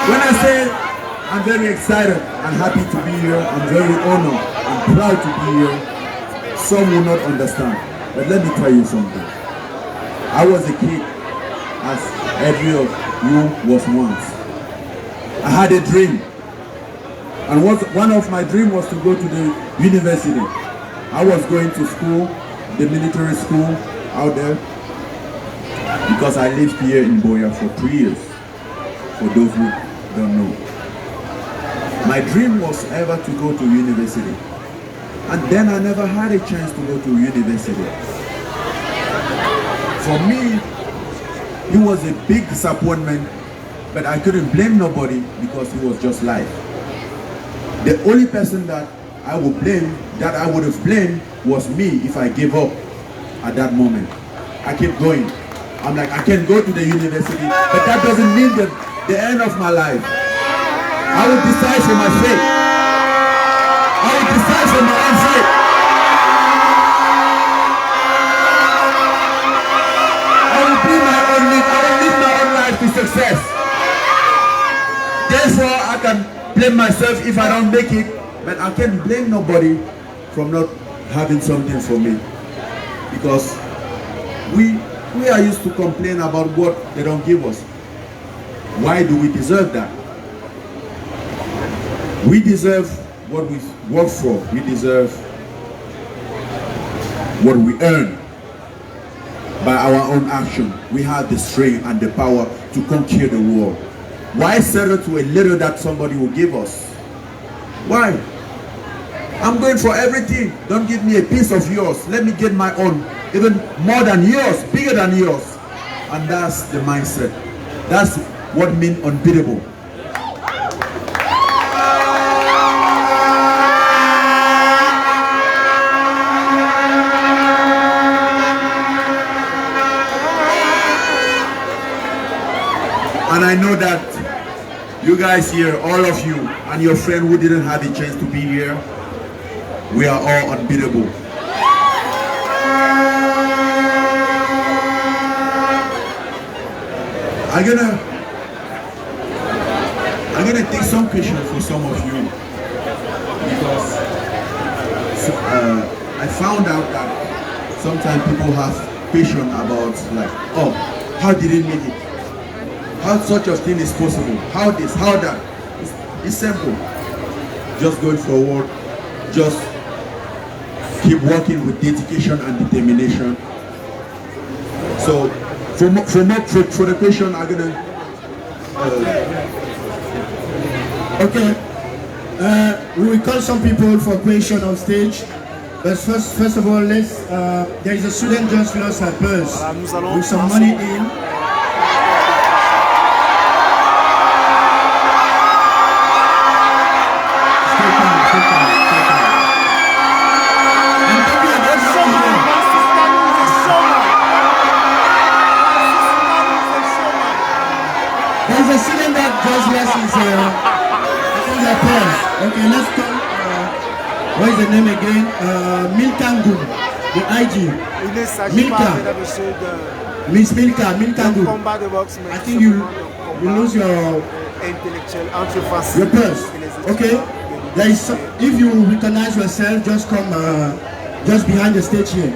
Speaker 7: When I say I'm very excited and happy to be here, I'm very honored and proud to be here, some will not understand. But let me tell you something. I was a kid, as every of you was once. I had a dream. And one of my dreams was to go to the university. I was going to school, the military school out there, because I lived here in BUEA for 3 years, for those who don't know. My dream was ever to go to university. And then I never had a chance to go to university. For me, it was a big disappointment, but I couldn't blame nobody because it was just life. The only person that I would have blamed was me if I gave up at that moment. I kept going. I'm like, I can go to the university, but that doesn't mean the end of my life. I will decide for my fate. I will decide for my own fate. I will live my own life to success. Therefore, I can blame myself if I don't make it, but I can't blame nobody from not having something for me. Because we are used to complain about what they don't give us. Why do we deserve that? We deserve what we work for. We deserve what we earn by our own action. We have the strength and the power to conquer the world. Why settle to a little that somebody will give us? Why? I'm going for everything. Don't give me a piece of yours. Let me get my own, even more than yours, bigger than yours. And that's the mindset. That's what means unbeatable. And I know that you guys here, all of you, and your friend who didn't have a chance to be here, we are all unbeatable. I'm gonna take some questions for some of you because I found out that sometimes people have question about like, oh, how did he make it? How such a thing is possible? How this? How that? It's simple. Just going forward. Just keep working with dedication and determination. So for the question, I'm gonna.
Speaker 1: Okay. We will call some people for question on stage. But first of all, let's. There is a student just lost her purse with some money in. There's a student that just lost his purse. Okay, let's call. What is the name again? Milkangu, the IG. Milka. Miss Milka, Milkangu. I think you lose your purse. Okay. There is if you recognize yourself, just come just behind the stage here.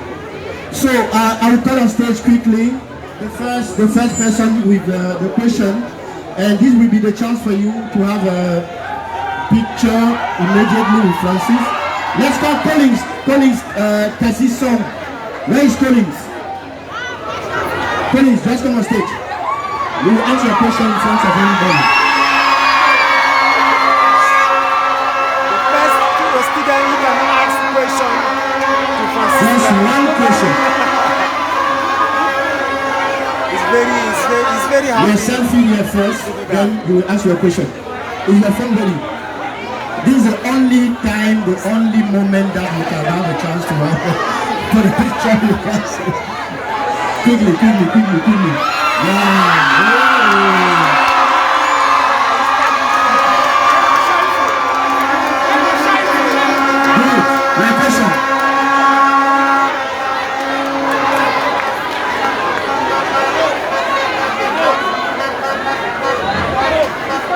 Speaker 1: So I will call on stage quickly. The first person with the question, and this will be the chance for you to have a picture immediately with Francis. Let's call Collins Cassie's song. Where is Collins? Collins, just come on stage. We will answer a question in front of everybody.
Speaker 2: The student who can ask the question to Francis.
Speaker 1: Just one question.
Speaker 2: It's very happy.
Speaker 1: Your selfie here first, then you will ask your question. Is your phone ready? This is the only time, the only moment that you can have a chance to have for the picture you can see. Quickly. Yeah. Good. My question.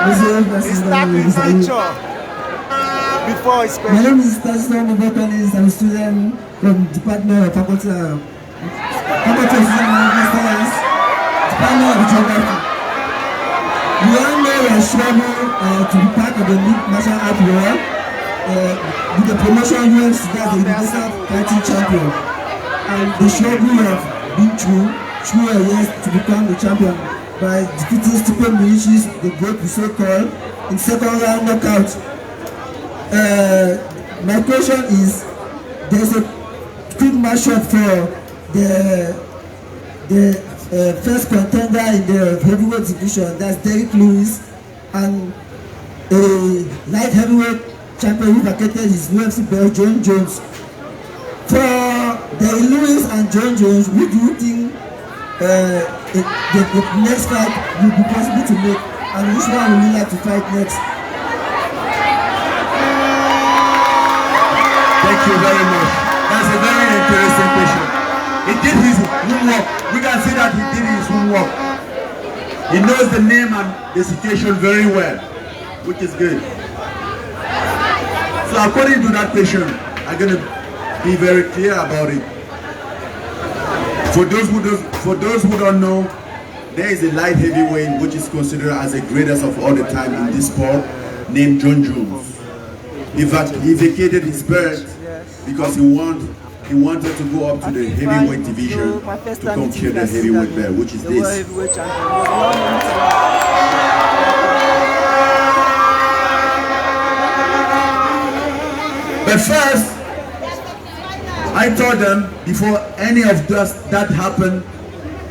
Speaker 2: It's taking picture before it's
Speaker 8: My name is Francis NGANNOU. I'm a student from Department of Faculty of Science, Department of Geography. We all know we are struggling to be part of the national art world with the promotion UMC, that's the Universal Fighting Champion. And the struggle we have been through a years to become the champion by defeating stupid militias, the group we so called, in second round knockout. My question is, there's a quick matchup for the first contender in the heavyweight division, that's Derek Lewis, and a light heavyweight champion who vacated his UFC belt, John Jones. For Derek Lewis and John Jones, who do you think the next fight will be possible to make, and which one would you like to fight next?
Speaker 7: Thank you very much. That's a very interesting question. He did his homework. We can see that he did his homework. He knows the name and the situation very well, which is good. So according to that question, I'm going to be very clear about it. For those who don't know, there is a light heavyweight which is considered as the greatest of all the time in this sport, named John Jones. He vacated his belt because he wanted to go up to the heavyweight division to conquer the heavyweight belt, which is this. But first, I told them before any of that happened,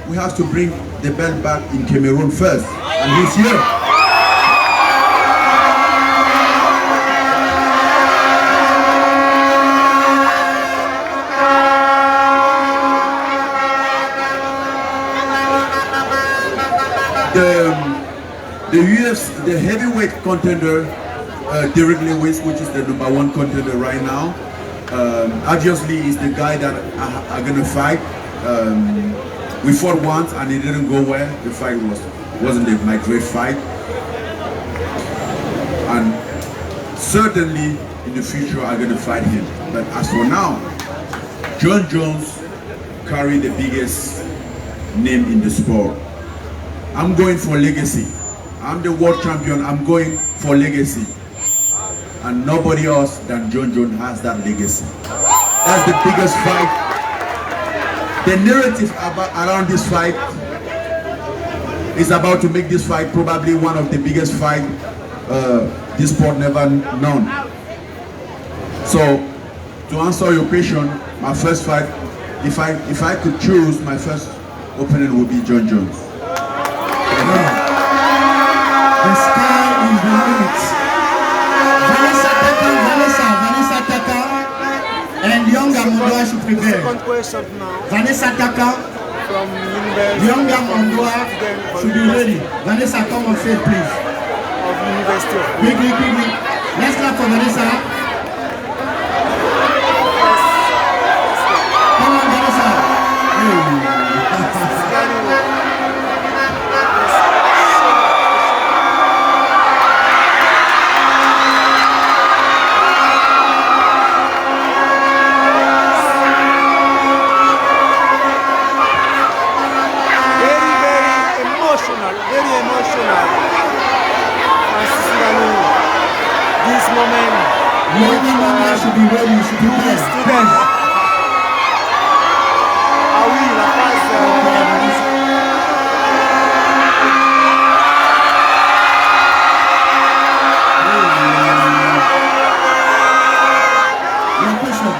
Speaker 7: we have to bring the belt back in Cameroon first, and he's here. the heavyweight contender, Derek Lewis, which is the #1 contender right now, obviously is the guy that I'm gonna fight. We fought once and it didn't go well. The fight wasn't my great fight, and certainly in the future I'm gonna fight him. But as for now, John Jones carry the biggest name in the sport. I'm going for legacy. I'm the world champion. I'm going for legacy, and nobody else than John Jones has that legacy. That's the biggest fight. The narrative around this fight is about to make this fight probably one of the biggest fights this sport never known. So, to answer your question, my first fight, if I could choose, my first opponent would be John Jones.
Speaker 8: The sky is the limit. Vanessa Taka, and Younger Mondoa should prepare.
Speaker 2: Second question now.
Speaker 8: Vanessa Taka,
Speaker 2: From University
Speaker 8: Younger Mondoa should be ready. Vanessa, come on field, please.
Speaker 2: of University of
Speaker 8: Quickly. Let's clap for Vanessa. Come on, Vanessa.
Speaker 2: Very emotional. Francis NGANNOU, this moment,
Speaker 8: Younger Mondoa should be ready. Should be ready.
Speaker 2: students. Ah oui, la phase.
Speaker 8: Your question.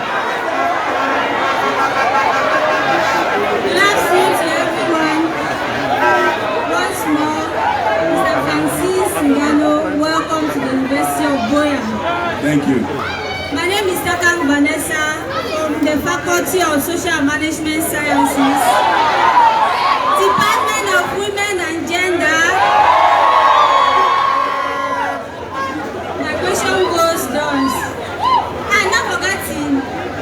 Speaker 6: Good afternoon to everyone. Once more, Mr. Francis NGANNOU, welcome to the University of BUEA.
Speaker 7: Thank you.
Speaker 6: My name is Takang Vanessa from the Faculty of Social and Management Sciences, Department of Women and Gender. My question goes thus. I'm not forgetting,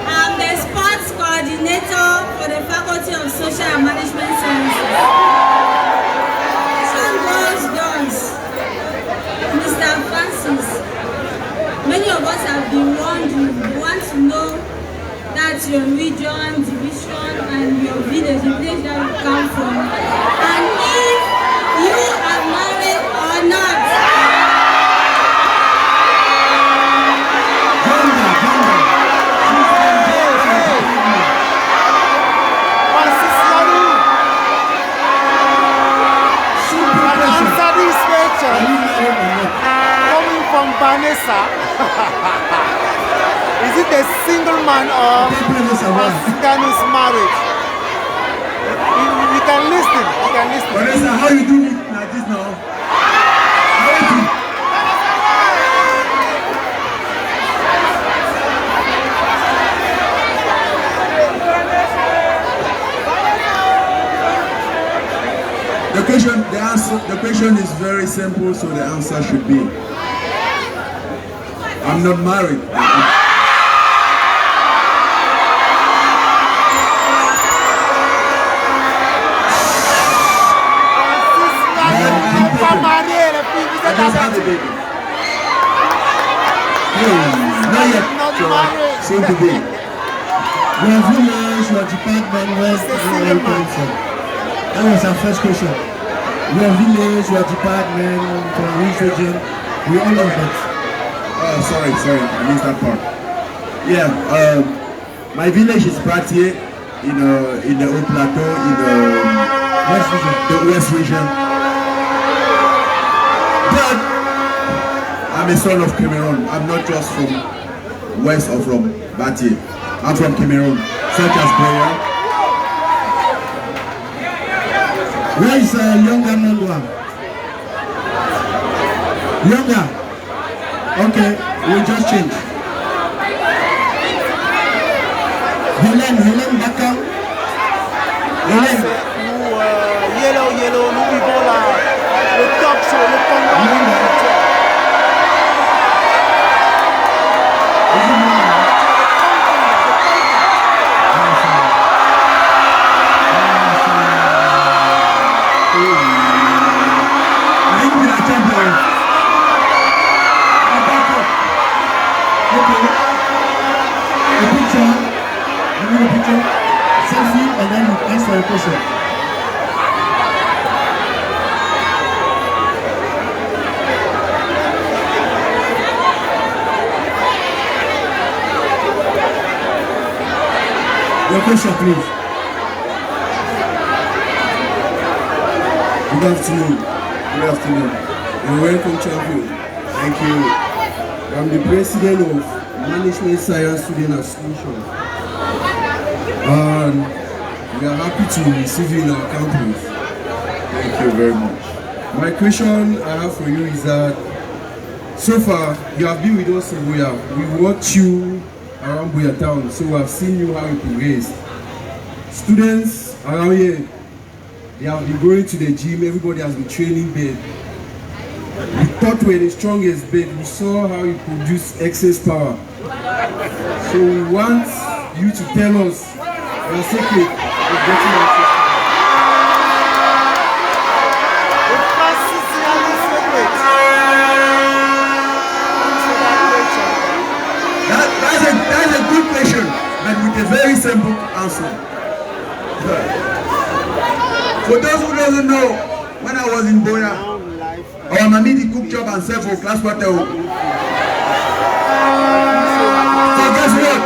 Speaker 6: I'm the sports coordinator for the Faculty of Social and Management Sciences. Question goes thus. Mr. Francis, many of us have been wondering, we want to know that your region, division, and your village, the place that you come from, and if you are married or not.
Speaker 2: Francis NGANNOU, answer this question. Coming from Vanessa, is it a single man or Francis NGANNOU's marriage? You can listen.
Speaker 7: Vanessa, how you do it like this now? The question is very simple, so the answer should be, I'm not married.
Speaker 2: Pas marié, les filles, vous
Speaker 7: I
Speaker 2: êtes
Speaker 7: just had a baby. Not yet. Soon to be.
Speaker 8: Your village, your department, where you come from? That was our first question. Your village, your department, from which region? We all know that.
Speaker 7: Oh, sorry, I missed that part. Yeah, my village is Bratier in the Haut Plateau, in the West region. But I'm a son of Cameroon. I'm not just from West or from Bratier. I'm from Cameroon, such as BUEA.
Speaker 8: Where is Younger Mondoa? Younger. Okay, we'll just change. Hélène Baka. Hélène.
Speaker 2: Nous, Yellow, nous vivons là, le talk show, le
Speaker 8: Your question, please. Good afternoon. Good afternoon. You're welcome, champion.
Speaker 3: Thank you.
Speaker 8: I'm the president of Management Science Student Association. And we are happy to receive you in our campus.
Speaker 3: Thank you very much.
Speaker 8: My question I have for you is that so far you have been with us in BUEA. We watched you around BUEA town, so we have seen you how you progress. Students around here, they have been going to the gym, everybody has been training there. We thought we were the strongest, but we saw how you produce excess power. So we want you to tell us your secret of getting access.
Speaker 3: That's a good question, but with a very simple answer. For those who doesn't know, when I was in BUEA, our mommy did cook job and serve for class water. So guess what?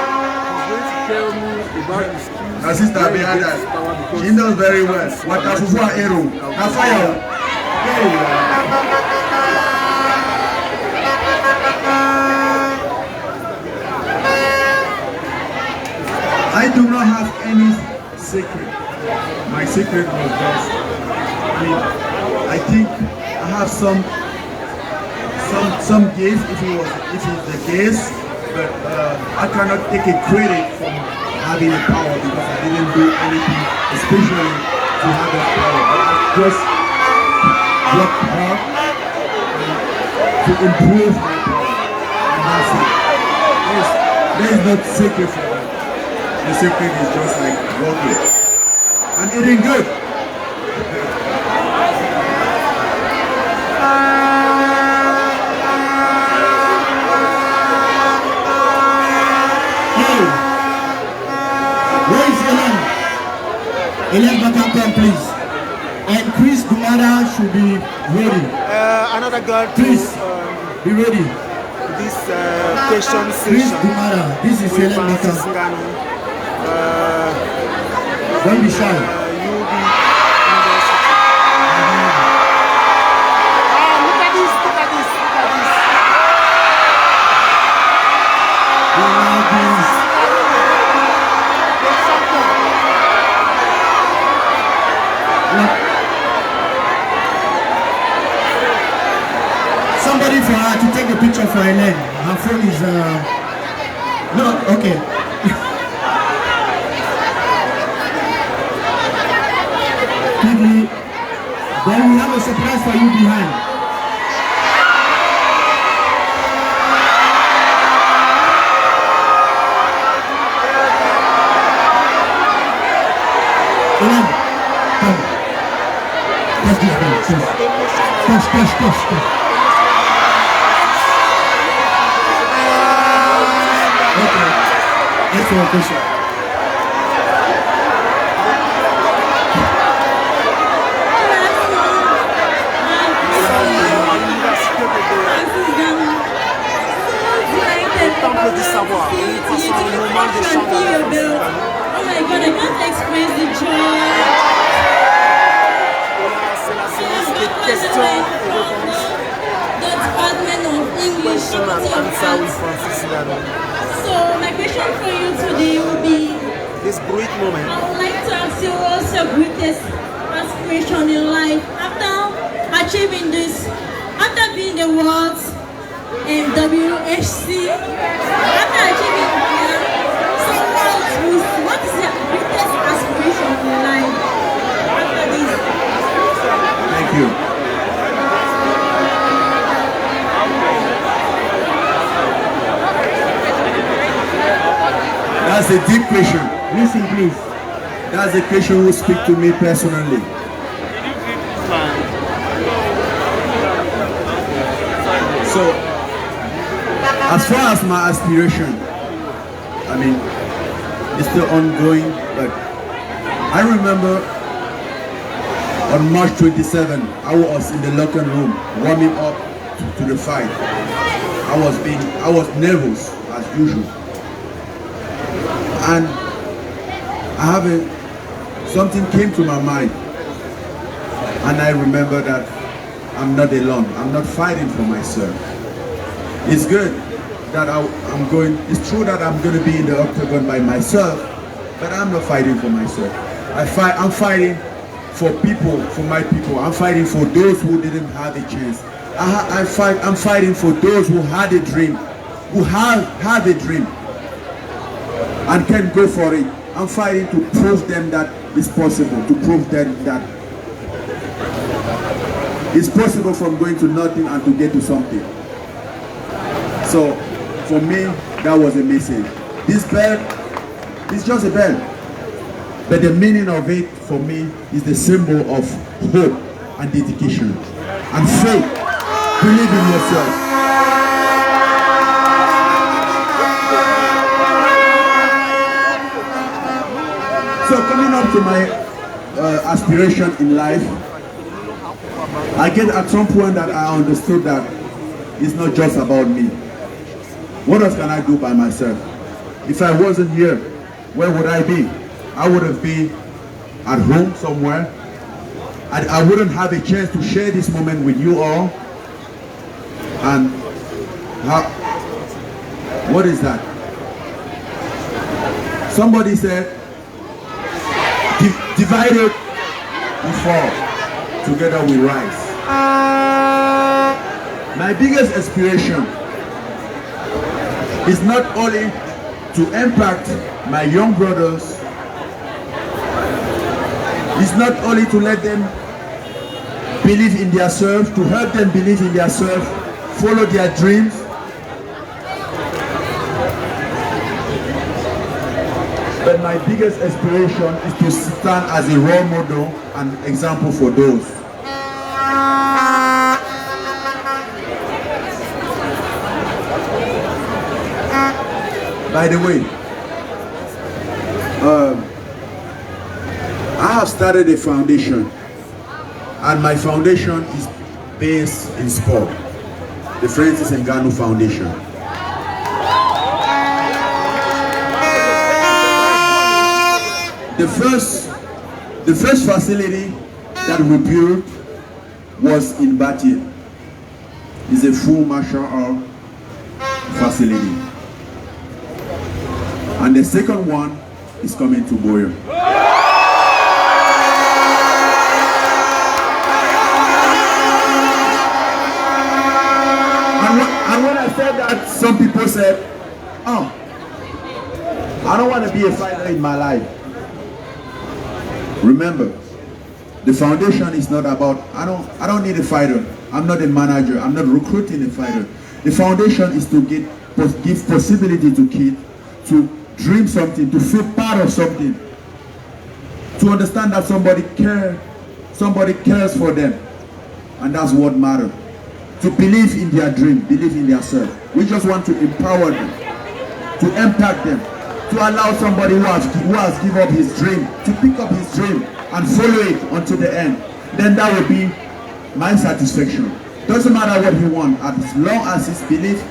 Speaker 3: My sister behind us, she knows very well. What a fufu arrow, a fire. I do not have any secret. My secret was just, I think I have some gift if it's the case, but I cannot take a credit from having the power because I didn't do anything especially to have that power. But I just worked hard to improve my power, and that's it. There is no secret for that. The secret is just like working and eating good.
Speaker 8: Where is Ellen? Ellen Bakampam, please. And Chris Dumara should be ready.
Speaker 2: Another girl,
Speaker 8: Please, be ready.
Speaker 2: This question
Speaker 8: Chris
Speaker 2: session.
Speaker 8: Dumara, this is Ellen
Speaker 2: Francis
Speaker 8: Bakampam.
Speaker 2: NGANNOU.
Speaker 8: Don't be shy.
Speaker 2: UB University. Look at this, look at this, look at this.
Speaker 8: Somebody for her to take a picture for Ellen. Her phone is no, okay. Quickly, then we have a surprise for you behind. Ellen, come. Touch this bell, touch. Touch. Okay, that's your question.
Speaker 2: Temple du savoir. C'est un moment de chant.
Speaker 6: Oh my God, I can't express the joy.
Speaker 2: C'est la séance de questions et réponses.
Speaker 6: The Department of English.
Speaker 2: Question and answer with Francis NGANNOU.
Speaker 6: So my question for you today will be,
Speaker 2: This great moment.
Speaker 6: I would like to ask you what's your greatest aspiration in life after achieving this, after being the world's WHC, after achieving BUEA, so what is your greatest aspiration in life after this?
Speaker 3: Thank you. That's a deep question.
Speaker 8: Listen, please.
Speaker 3: That's a question who speak to me personally. So, as far as my aspiration, I mean, it's still ongoing, but I remember on March 27, I was in the locker room warming up to the fight. I was nervous as usual. And
Speaker 7: something came to my mind, and I remember that I'm not alone. I'm not fighting for myself. It's good that it's true that I'm going to be in the octagon by myself, but I'm not fighting for myself. I'm fighting for people, for my people. I'm fighting for those who didn't have a chance. I'm fighting for those who had a dream, who have a dream and can go for it. I'm fighting to prove them that it's possible, to prove them that it's possible from going to nothing and to get to something. So for me, that was a message. This bell is just a bell, but the meaning of it for me is the symbol of hope and dedication and faith. Believe in yourself. So coming up to my aspiration in life, I get at some point that I understood that it's not just about me. What else can I do by myself? If I wasn't here, where would I be? I would have been at home somewhere. I wouldn't have a chance to share this moment with you all. And what is that? Somebody said, divided we fall, together we rise. My biggest aspiration is not only to impact my young brothers, it's not only to let them believe in themselves, to help them believe in themselves, follow their dreams, but my biggest aspiration is to stand as a role model and example for those. By the way, I have started a foundation, and my foundation is based in sport, the Francis NGANNOU Foundation. The first facility that we built was in Batie. It's a full martial art facility. And the second one is coming to BUEA. And when I said that, some people said, oh, I don't want to be a fighter in my life. Remember, the foundation is not about, I don't need a fighter. I'm not a manager. I'm not recruiting a fighter. The foundation is to give possibility to kids to dream something, to feel part of something, to understand that somebody cares for them, and that's what matters. To believe in their dream, believe in themselves. We just want to empower them, to impact them, to allow somebody who has given up his dream to pick up his dream and follow it until the end. Then that will be my satisfaction. Doesn't matter what he wants, as long as his belief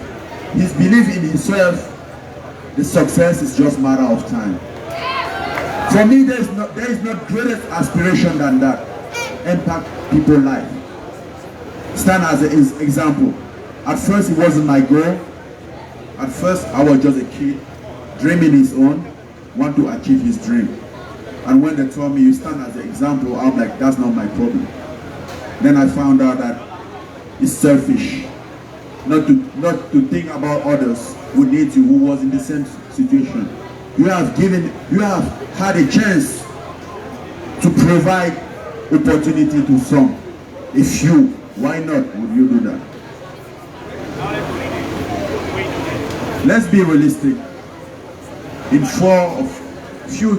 Speaker 7: in himself, the success is just a matter of time. For me, there is no greatest aspiration than that. Impact people's life. Stand as an example. At first, it wasn't my goal. At first, I was just a kid, dreaming his own, want to achieve his dream. And when they told me, you stand as an example, I'm like, that's not my problem. Then I found out that it's selfish. Not to think about others who need you, who was in the same situation. You have had a chance to provide opportunity to some. A few, why not would you do that? Let's be realistic. In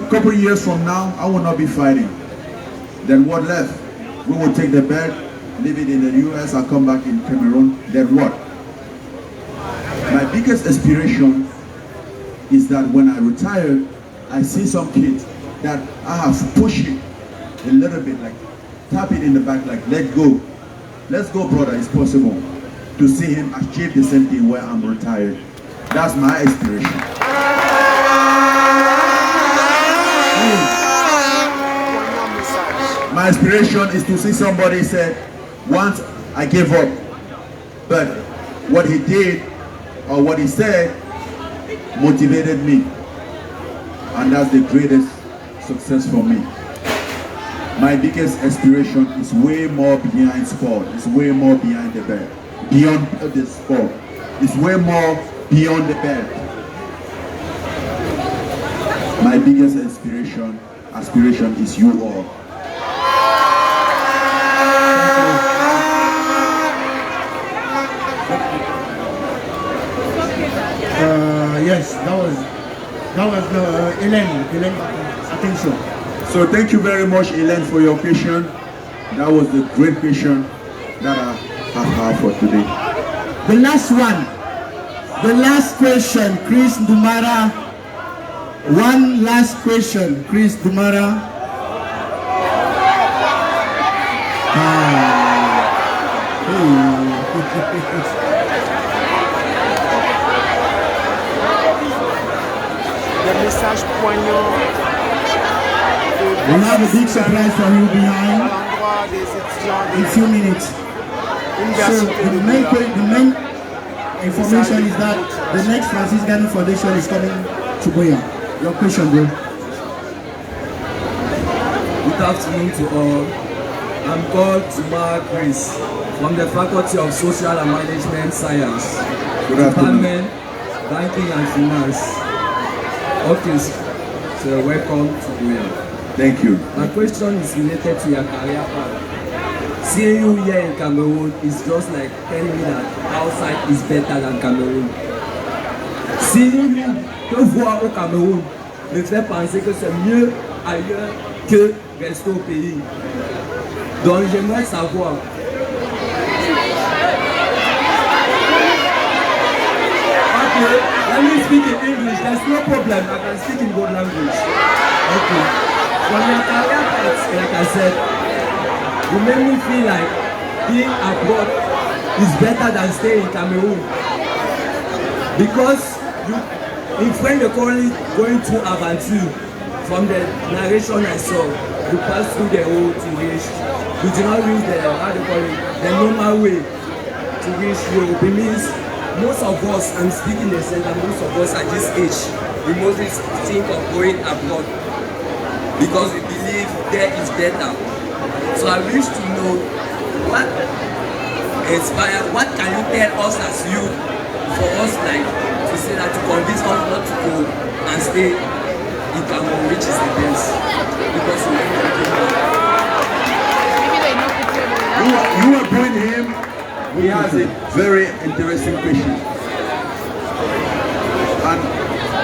Speaker 7: couple years from now, I will not be fighting. Then what left? We will take the belt, leave it in the US, and come back in Cameroon. Then what? My biggest aspiration is that when I retire, I see some kids that I have pushed it a little bit, like tap it in the back, like let go. Let's go, brother, it's possible. To see him achieve the same thing where I'm retired. That's my aspiration. My aspiration is to see somebody say, once I gave up, but what he did or what he said motivated me, and that's the greatest success for me. My biggest aspiration is way more behind sport. It's way more behind the belt, beyond the sport. It's way more beyond the belt. My biggest aspiration is you all.
Speaker 2: Yes, that was Elaine, attention.
Speaker 7: So thank you very much, Elaine, for your question. That was the great question that I have had for today.
Speaker 8: The last one. The last question, Chris Dumara. One last question, Chris Dumara.
Speaker 2: Des messages poignants.
Speaker 8: We have a big surprise for you behind
Speaker 2: À l'endroit des étudiants
Speaker 8: in a few minutes. So the main information is that the next Francis NGANNOU Foundation is coming to BUEA. Your question, bro.
Speaker 9: Good afternoon to all. I'm called Tumar Chris from the Faculty of Social and Management Science, Department Banking and Finance. Okay, so welcome to BUEA.
Speaker 7: Thank you.
Speaker 9: My question is related to your career path. Seeing you here in Cameroon is just like telling me that outside is better than Cameroon. Seeing you te voir au Cameroun me fait penser que c'est mieux ailleurs que rester au pays. Donc j'aimerais savoir. Okay, let me speak in English. There's no problem. I can speak in both languages. Okay. From your career path, like I said, you make me feel like being abroad is better than staying in Cameroon. Because in French they call it going through aventure. From the narration I saw, you pass through the road to reach. You do not use the, how do you call it, the normal way to reach Europe. It means most of us, I'm speaking the sense that most of us at this age, we mostly think of going abroad because we believe there is better. So I wish to know what can you tell us as you, for us like to say that to convince us not to go and stay in Cameroon, which is the best, because we
Speaker 7: You are going him. He has a very interesting question, and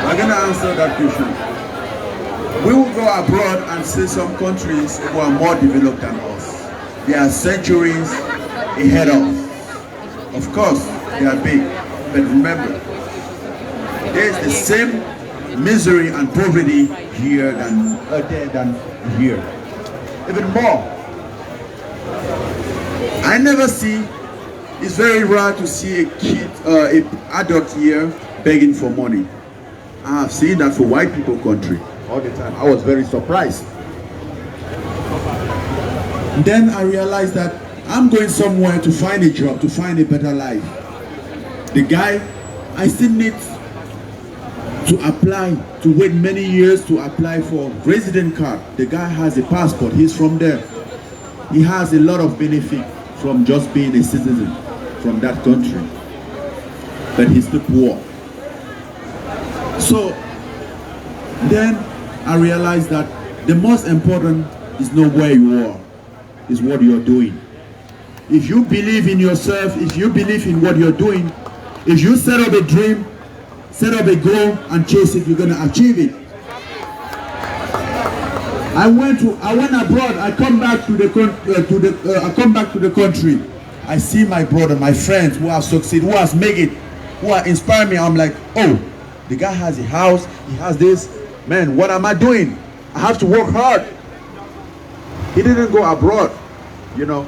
Speaker 7: I'm gonna answer that question. We will go abroad and see some countries who are more developed than us. They are centuries ahead of us. Of course, they are big, but remember, there is the same misery and poverty here than here. Even more. I never see. It's very rare to see a kid, an adult here begging for money. I have seen that for white people country all the time. I was very surprised. Then I realized that I'm going somewhere to find a job, to find a better life. The guy, I still need to apply, to wait many years to apply for resident card. The guy has a passport, he's from there. He has a lot of benefit from just being a citizen from that country. But he's still poor. So then I realized that the most important is not where you are, is what you're doing. If you believe in yourself, if you believe in what you're doing, if you set up a dream, set up a goal and chase it, you're gonna achieve it. I went abroad. I come back to the country. I see my brother, my friends who have succeeded, who has made it, who are inspiring me. I'm like, oh, the guy has a house, he has this. Man, what am I doing? I have to work hard. He didn't go abroad, you know.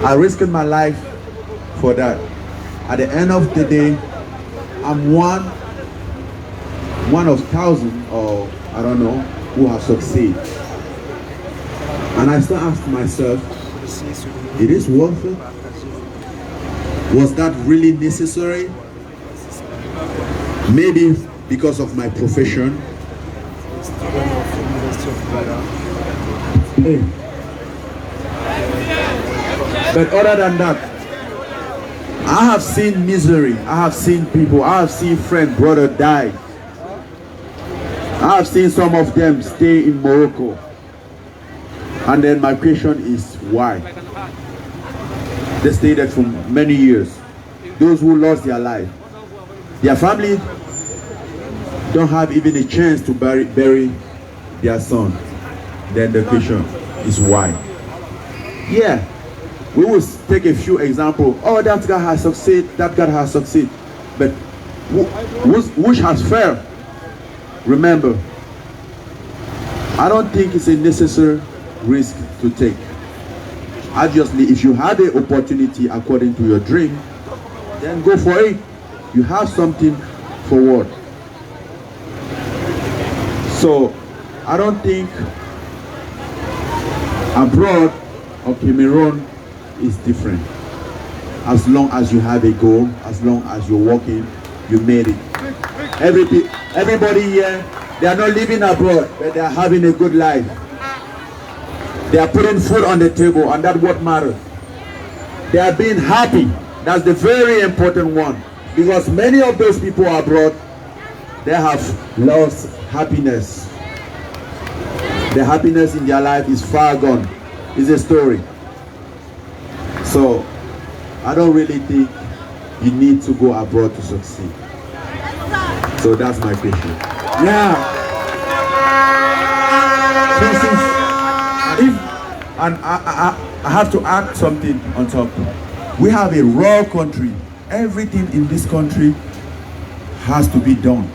Speaker 7: I risked my life for that. At the end of the day, I'm one of thousands, or I don't know, who have succeeded. And I still ask myself, it is worth it? Was that really necessary? Maybe because of my profession. But other than that, I have seen misery. I have seen people. I have seen friend, brother die. I have seen some of them stay in Morocco. And then my question is why? They stayed there for many years. Those who lost their life, their family don't have even a chance to bury their son. Then the question is why? Yeah, we will take a few examples. Oh, that guy has succeeded, that guy has succeeded. But which has failed? Remember, I don't think it's a necessary risk to take. Obviously, if you had the opportunity according to your dream, then go for it. You have something forward. So, I don't think abroad or Cameroon is different. As long as you have a goal, as long as you're working, you made it. Everybody here, they are not living abroad, but they are having a good life. They are putting food on the table, and that's what matters. They are being happy. That's the very important one. Because many of those people abroad, they have lost happiness. The happiness in their life is far gone. It's a story. So, I don't really think you need to go abroad to succeed. So that's my question.
Speaker 2: Yeah.
Speaker 7: And I have to add something on top. We have a raw country. Everything in this country has to be done.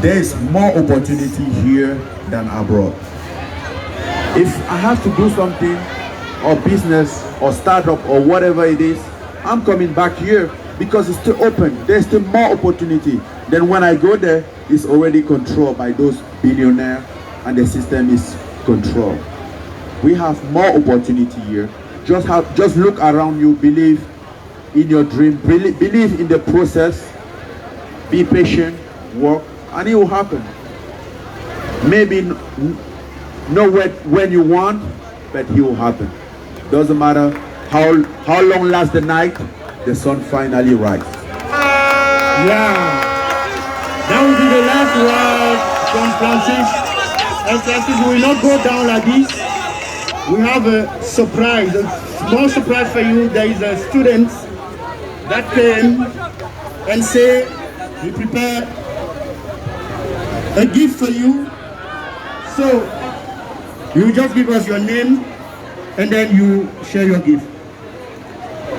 Speaker 7: There is more opportunity here than abroad. If I have to do something, or business, or startup, or whatever it is, I'm coming back here because it's still open. There's still more opportunity. Then when I go there, it's already controlled by those billionaires, and the system is controlled. We have more opportunity here. Just look around you, believe in your dream, believe in the process, be patient, work, and it will happen. Maybe not when you want, but it will happen. Doesn't matter how long lasts the night, the sun finally rises.
Speaker 2: Yeah. That will be the last word from Francis. Excellency, we will not go down like this. We have a surprise, a small surprise for you. There is a student that came and say we prepare a gift for you. So you just give us your name and then you share your gift.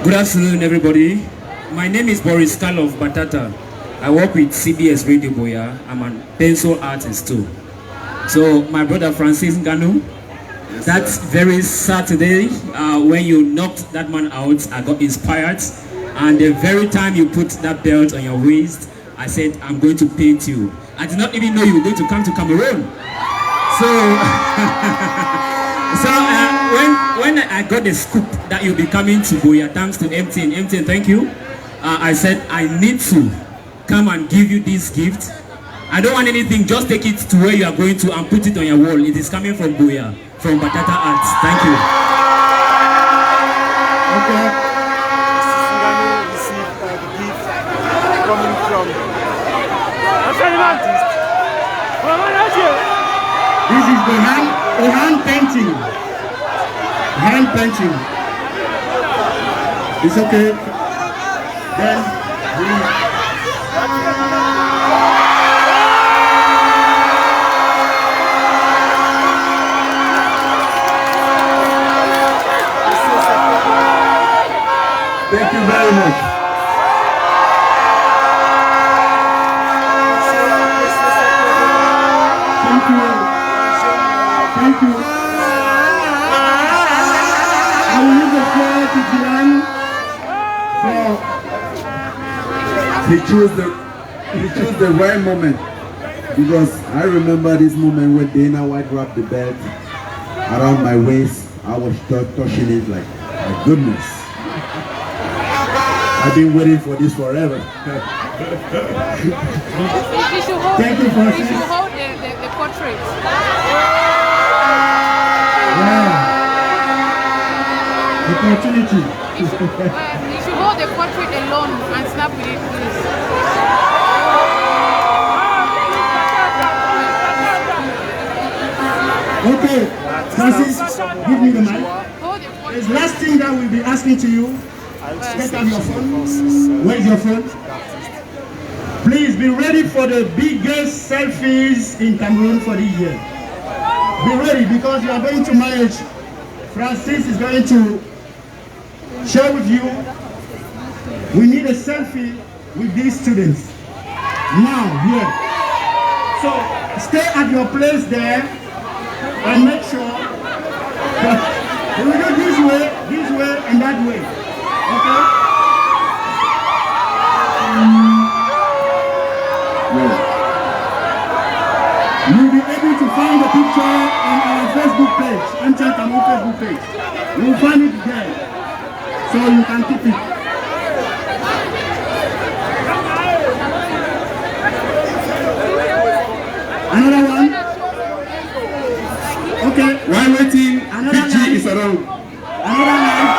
Speaker 10: Good afternoon, everybody. My name is Boris Karlov Batata. I work with CBS Radio BUEA. I'm a pencil artist too. So my brother Francis NGANNOU, that's very Saturday when you knocked that man out, I got inspired. And the very time you put that belt on your waist, I said, I'm going to paint you. I did not even know you were going to come to Cameroon. So, when I got the scoop that you'll be coming to BUEA, thanks to MTN, thank you. I said, I need to come and give you this gift. I don't want anything, just take it to where you are going to and put it on your wall. It is coming from BUEA, from Batata Arts. Thank you.
Speaker 2: Okay. NGANNOU received the gift coming from artist. This is the hand painting. Hand painting. It's okay. Then
Speaker 7: Thank you very much.
Speaker 2: thank you. Thank you. I will leave the floor to Dylan for
Speaker 7: He chose the right moment, because I remember this moment when Dana White grabbed the belt around my waist. I was touching it like, my goodness. I've been waiting for this forever. Thank you, Francis.
Speaker 11: You should hold the portrait.
Speaker 7: Yeah. Opportunity.
Speaker 11: You should hold the portrait alone and snap with it, please.
Speaker 3: Okay, Francis, give me the mic. The last thing that we'll be asking to you, get out your phone. Where's your phone? Please be ready for the biggest selfies in Cameroon for this year. Be ready because you are going to manage. Francis is going to share with you. We need a selfie with these students. Now, here. So, stay at your place there and make sure that we will go this way, and that way. Okay? You'll be able to find the picture on our Facebook page, Ancient Cameroon Facebook page. You'll find it there, so you can keep it. Another one? Okay.
Speaker 4: While waiting,
Speaker 3: Another
Speaker 4: PG is around.
Speaker 3: Another live.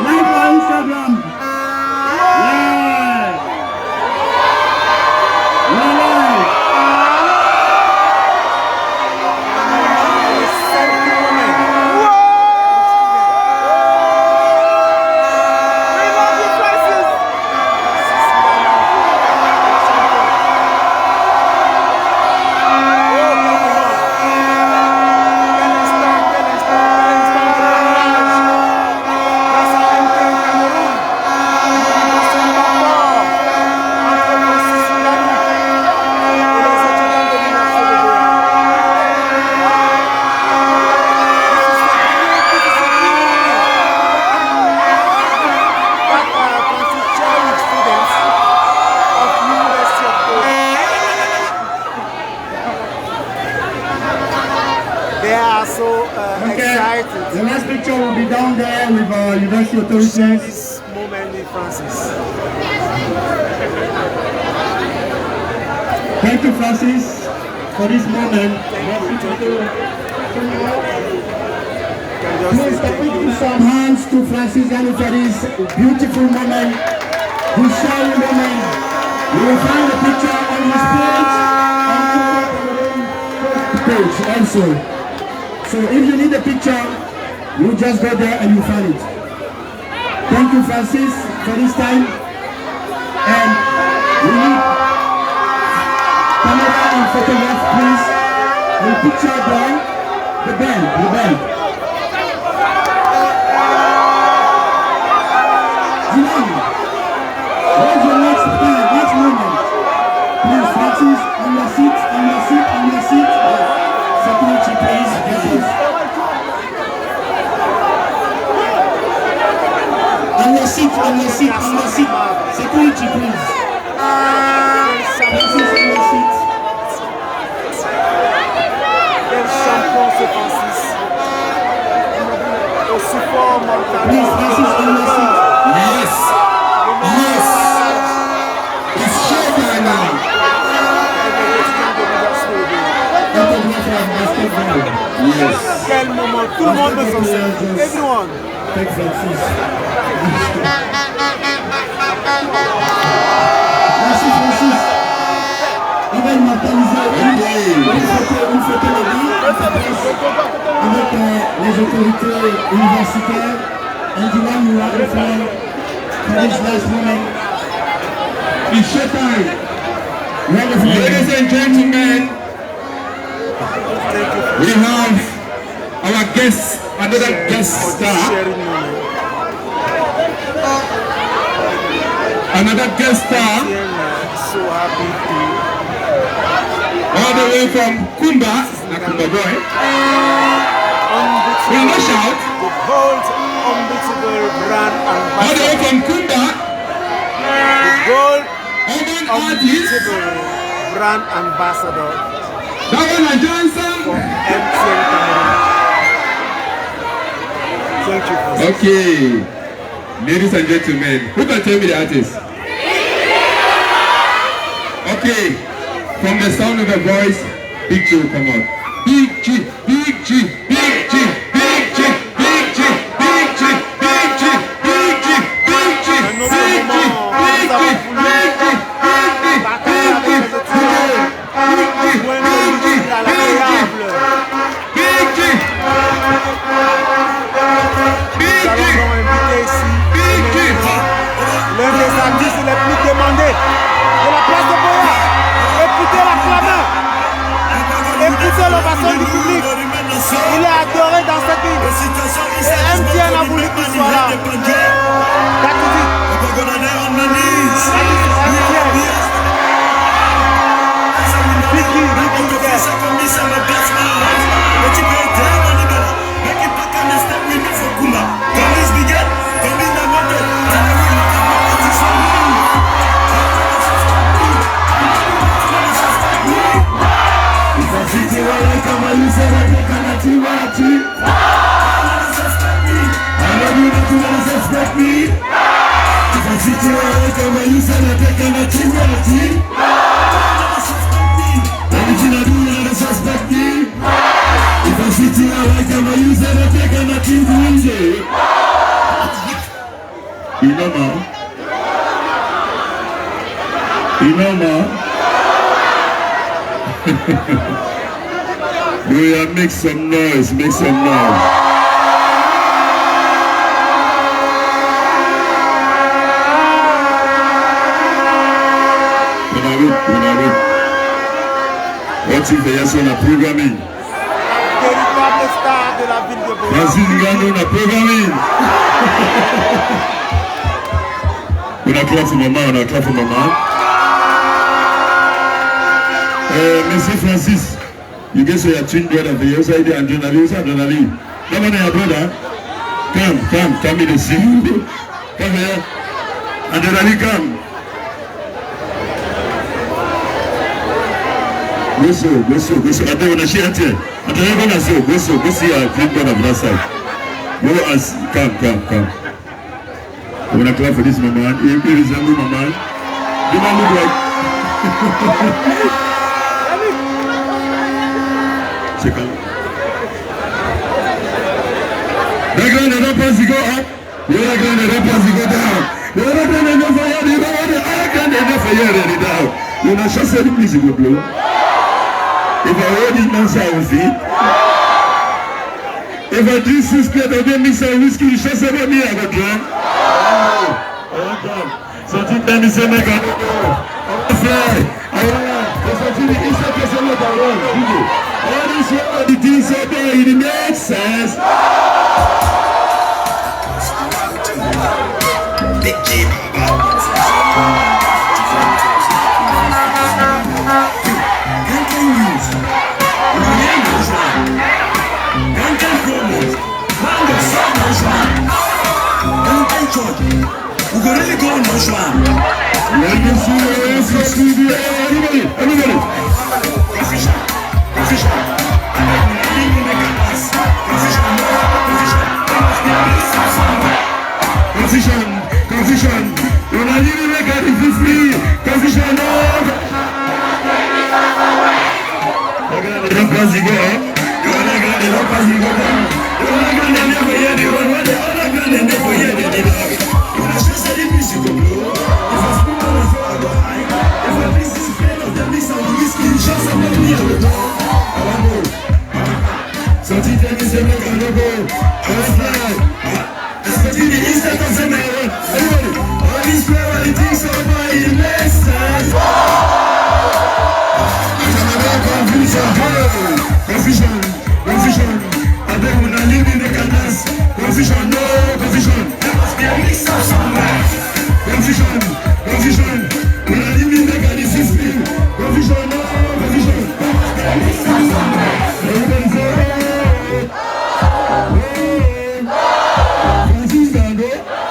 Speaker 3: Live on Instagram. Yeah. We're live. The last picture will be down there with university authorities.
Speaker 2: This moment with Francis.
Speaker 3: Thank you, Francis, for this moment. Please can we give some hands to Francis NGANNOU for this beautiful moment, this sharing moment. You will find the picture on his page also. So if you need a picture, you just go there and you find it. Thank you, Francis, for this time. And we need camera and photograph, please. And picture there, the band. Zilan, where's your next moment? Please, Francis, on your seat. Security, please. On your seat. Security, please. Francis, on your seat.
Speaker 2: Quel champion c'est Francis. Aussi fort mentalement.
Speaker 3: Please, Francis, on your seat.
Speaker 4: Yes. It's showtime now.
Speaker 3: Yes.
Speaker 2: Quel moment, tout le monde veut s'en servir. Everyone.
Speaker 3: Thank Francis. Merci Francis. On va immortaliser une photo avec les autorités universitaires. And Dylan, you are the for this last moment.
Speaker 4: It's showtime.
Speaker 3: Wonderful.
Speaker 4: Ladies and gentlemen, we have our guest, another guest star. Another guest star.
Speaker 2: So happy to
Speaker 4: All the way from Kumba, Kumba boy. We will not shout.
Speaker 2: the gold unbeatable brand
Speaker 4: All the way
Speaker 2: ambassador.
Speaker 4: from Kumba,
Speaker 2: The gold
Speaker 4: urban artist.
Speaker 2: unbeatable brand ambassador
Speaker 4: That one and Johnson.
Speaker 2: Thank you.
Speaker 4: Okay. Ladies and gentlemen, who can tell me the artist? Okay. From the sound of the voice, Big G will come out. Big G, Big G, Big G, Big G, Big G, Big G, Big G, Big G, Big G,
Speaker 2: l'un des artistes les plus demandés de la place de BUEA. Écoutez la clameur, écoutez l'ovation du public. Il est adoré dans cette ville. Et MTN a voulu qu'il soit là.
Speaker 4: BUEA, make some noise, make some noise. What if they are on a programming?
Speaker 2: Véritable star de la ville de BUEA.
Speaker 4: Francis NGANNOU on a programming. On a clap for maman, on a clap for maman. Monsieur Francis, you guess your twin brother for your side and adrenaline. Come on, your brother. Come in the scene. Come here. Adrenaline, come. Go so. I don't want to share it here. I don't want to say, go see your twin brother from that side. Go and come. I want to clap for this mama. He resembles mama. The man look like. Check out. They're going to help us to go up. You're going to help us to go down. You're not going to enough for you. You don't want to argue enough for you already down. You're not just saying music will blow. If I hold this man, I will see. If I drink 6 plates of them mix and whiskey, you just say about me, I will drink. So think that me say make a fly. I want to see the inside person look around. All this world, the things out there, it makes sense. Big G, we go really go on this one. Let me see the everybody. Confusion. When I didn't make it, this is free. Confusion. Confusion. And then when I live in the canals, confusion, no confusion. There must be a mix up somewhere. Confusion. When I live in the canals, it's me. Confusion, no confusion. There must be a mix up somewhere. Everybody say, Francis NGANNOU.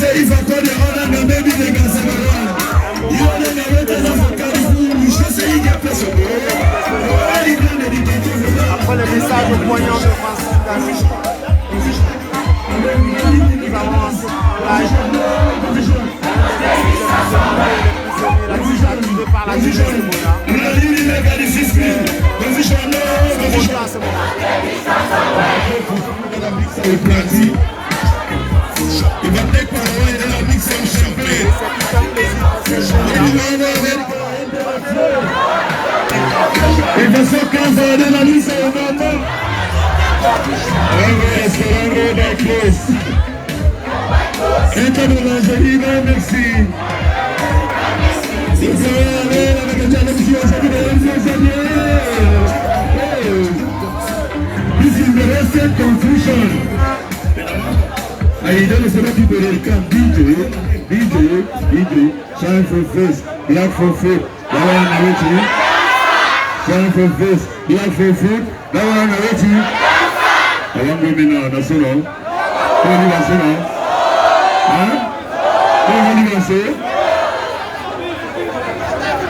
Speaker 4: say if I call the order, then maybe they can say around. You know the narrators of a carnival, you should say you get plus of
Speaker 2: Après le message au poignant de Francis NGANNOU, nous avons en live la dictature par la jeunesse de BUEA.
Speaker 4: Il va peut-être pas loin de la mix en champagne. Il va se casser de la liste au moment. Entra de l'Angéline, merci. Si vous avez avec la télévision, this is the recent confusion. I don't know if people will come DJ, shine for face, black for food, that one I'm waiting. Shine for face, black for food, that one I'm waiting. I want women now, that's all. What do you say now? Huh? What do you say?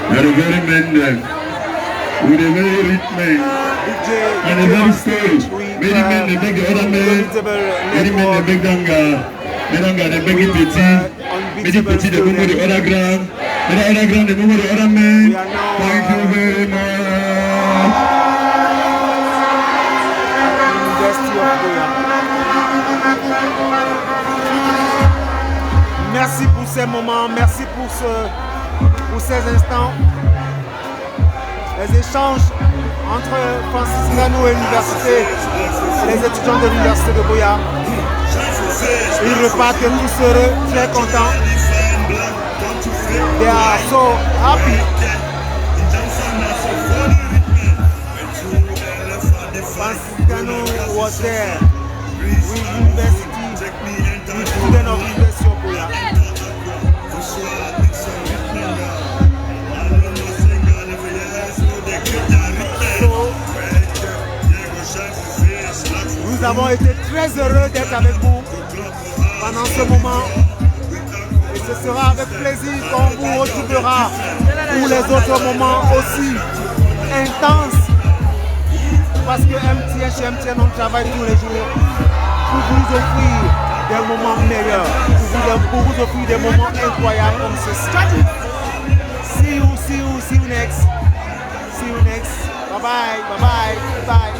Speaker 4: You're a very man there, with a very rich man. And a very story. Many men they beg the other men, many men they beg Danga, they beg it petit, many petit they move the other ground, the other ground they move the other men. Thank you very much.
Speaker 2: Merci pour ces moments, merci pour ces instants. Les échanges entre Francis NGANNOU et l'université et les étudiants de l'université de BUEA. Ils repartent tous heureux, très contents. They are so happy. Francis NGANNOU was there with university, with students of University of BUEA. Nous avons été très heureux d'être avec vous pendant ce moment et ce sera avec plaisir qu'on vous retrouvera pour les autres moments aussi intenses parce que chez MTN on travaille tous les jours pour vous offrir des moments meilleurs, pour vous offrir des moments incroyables comme ceci. See you next. Bye bye.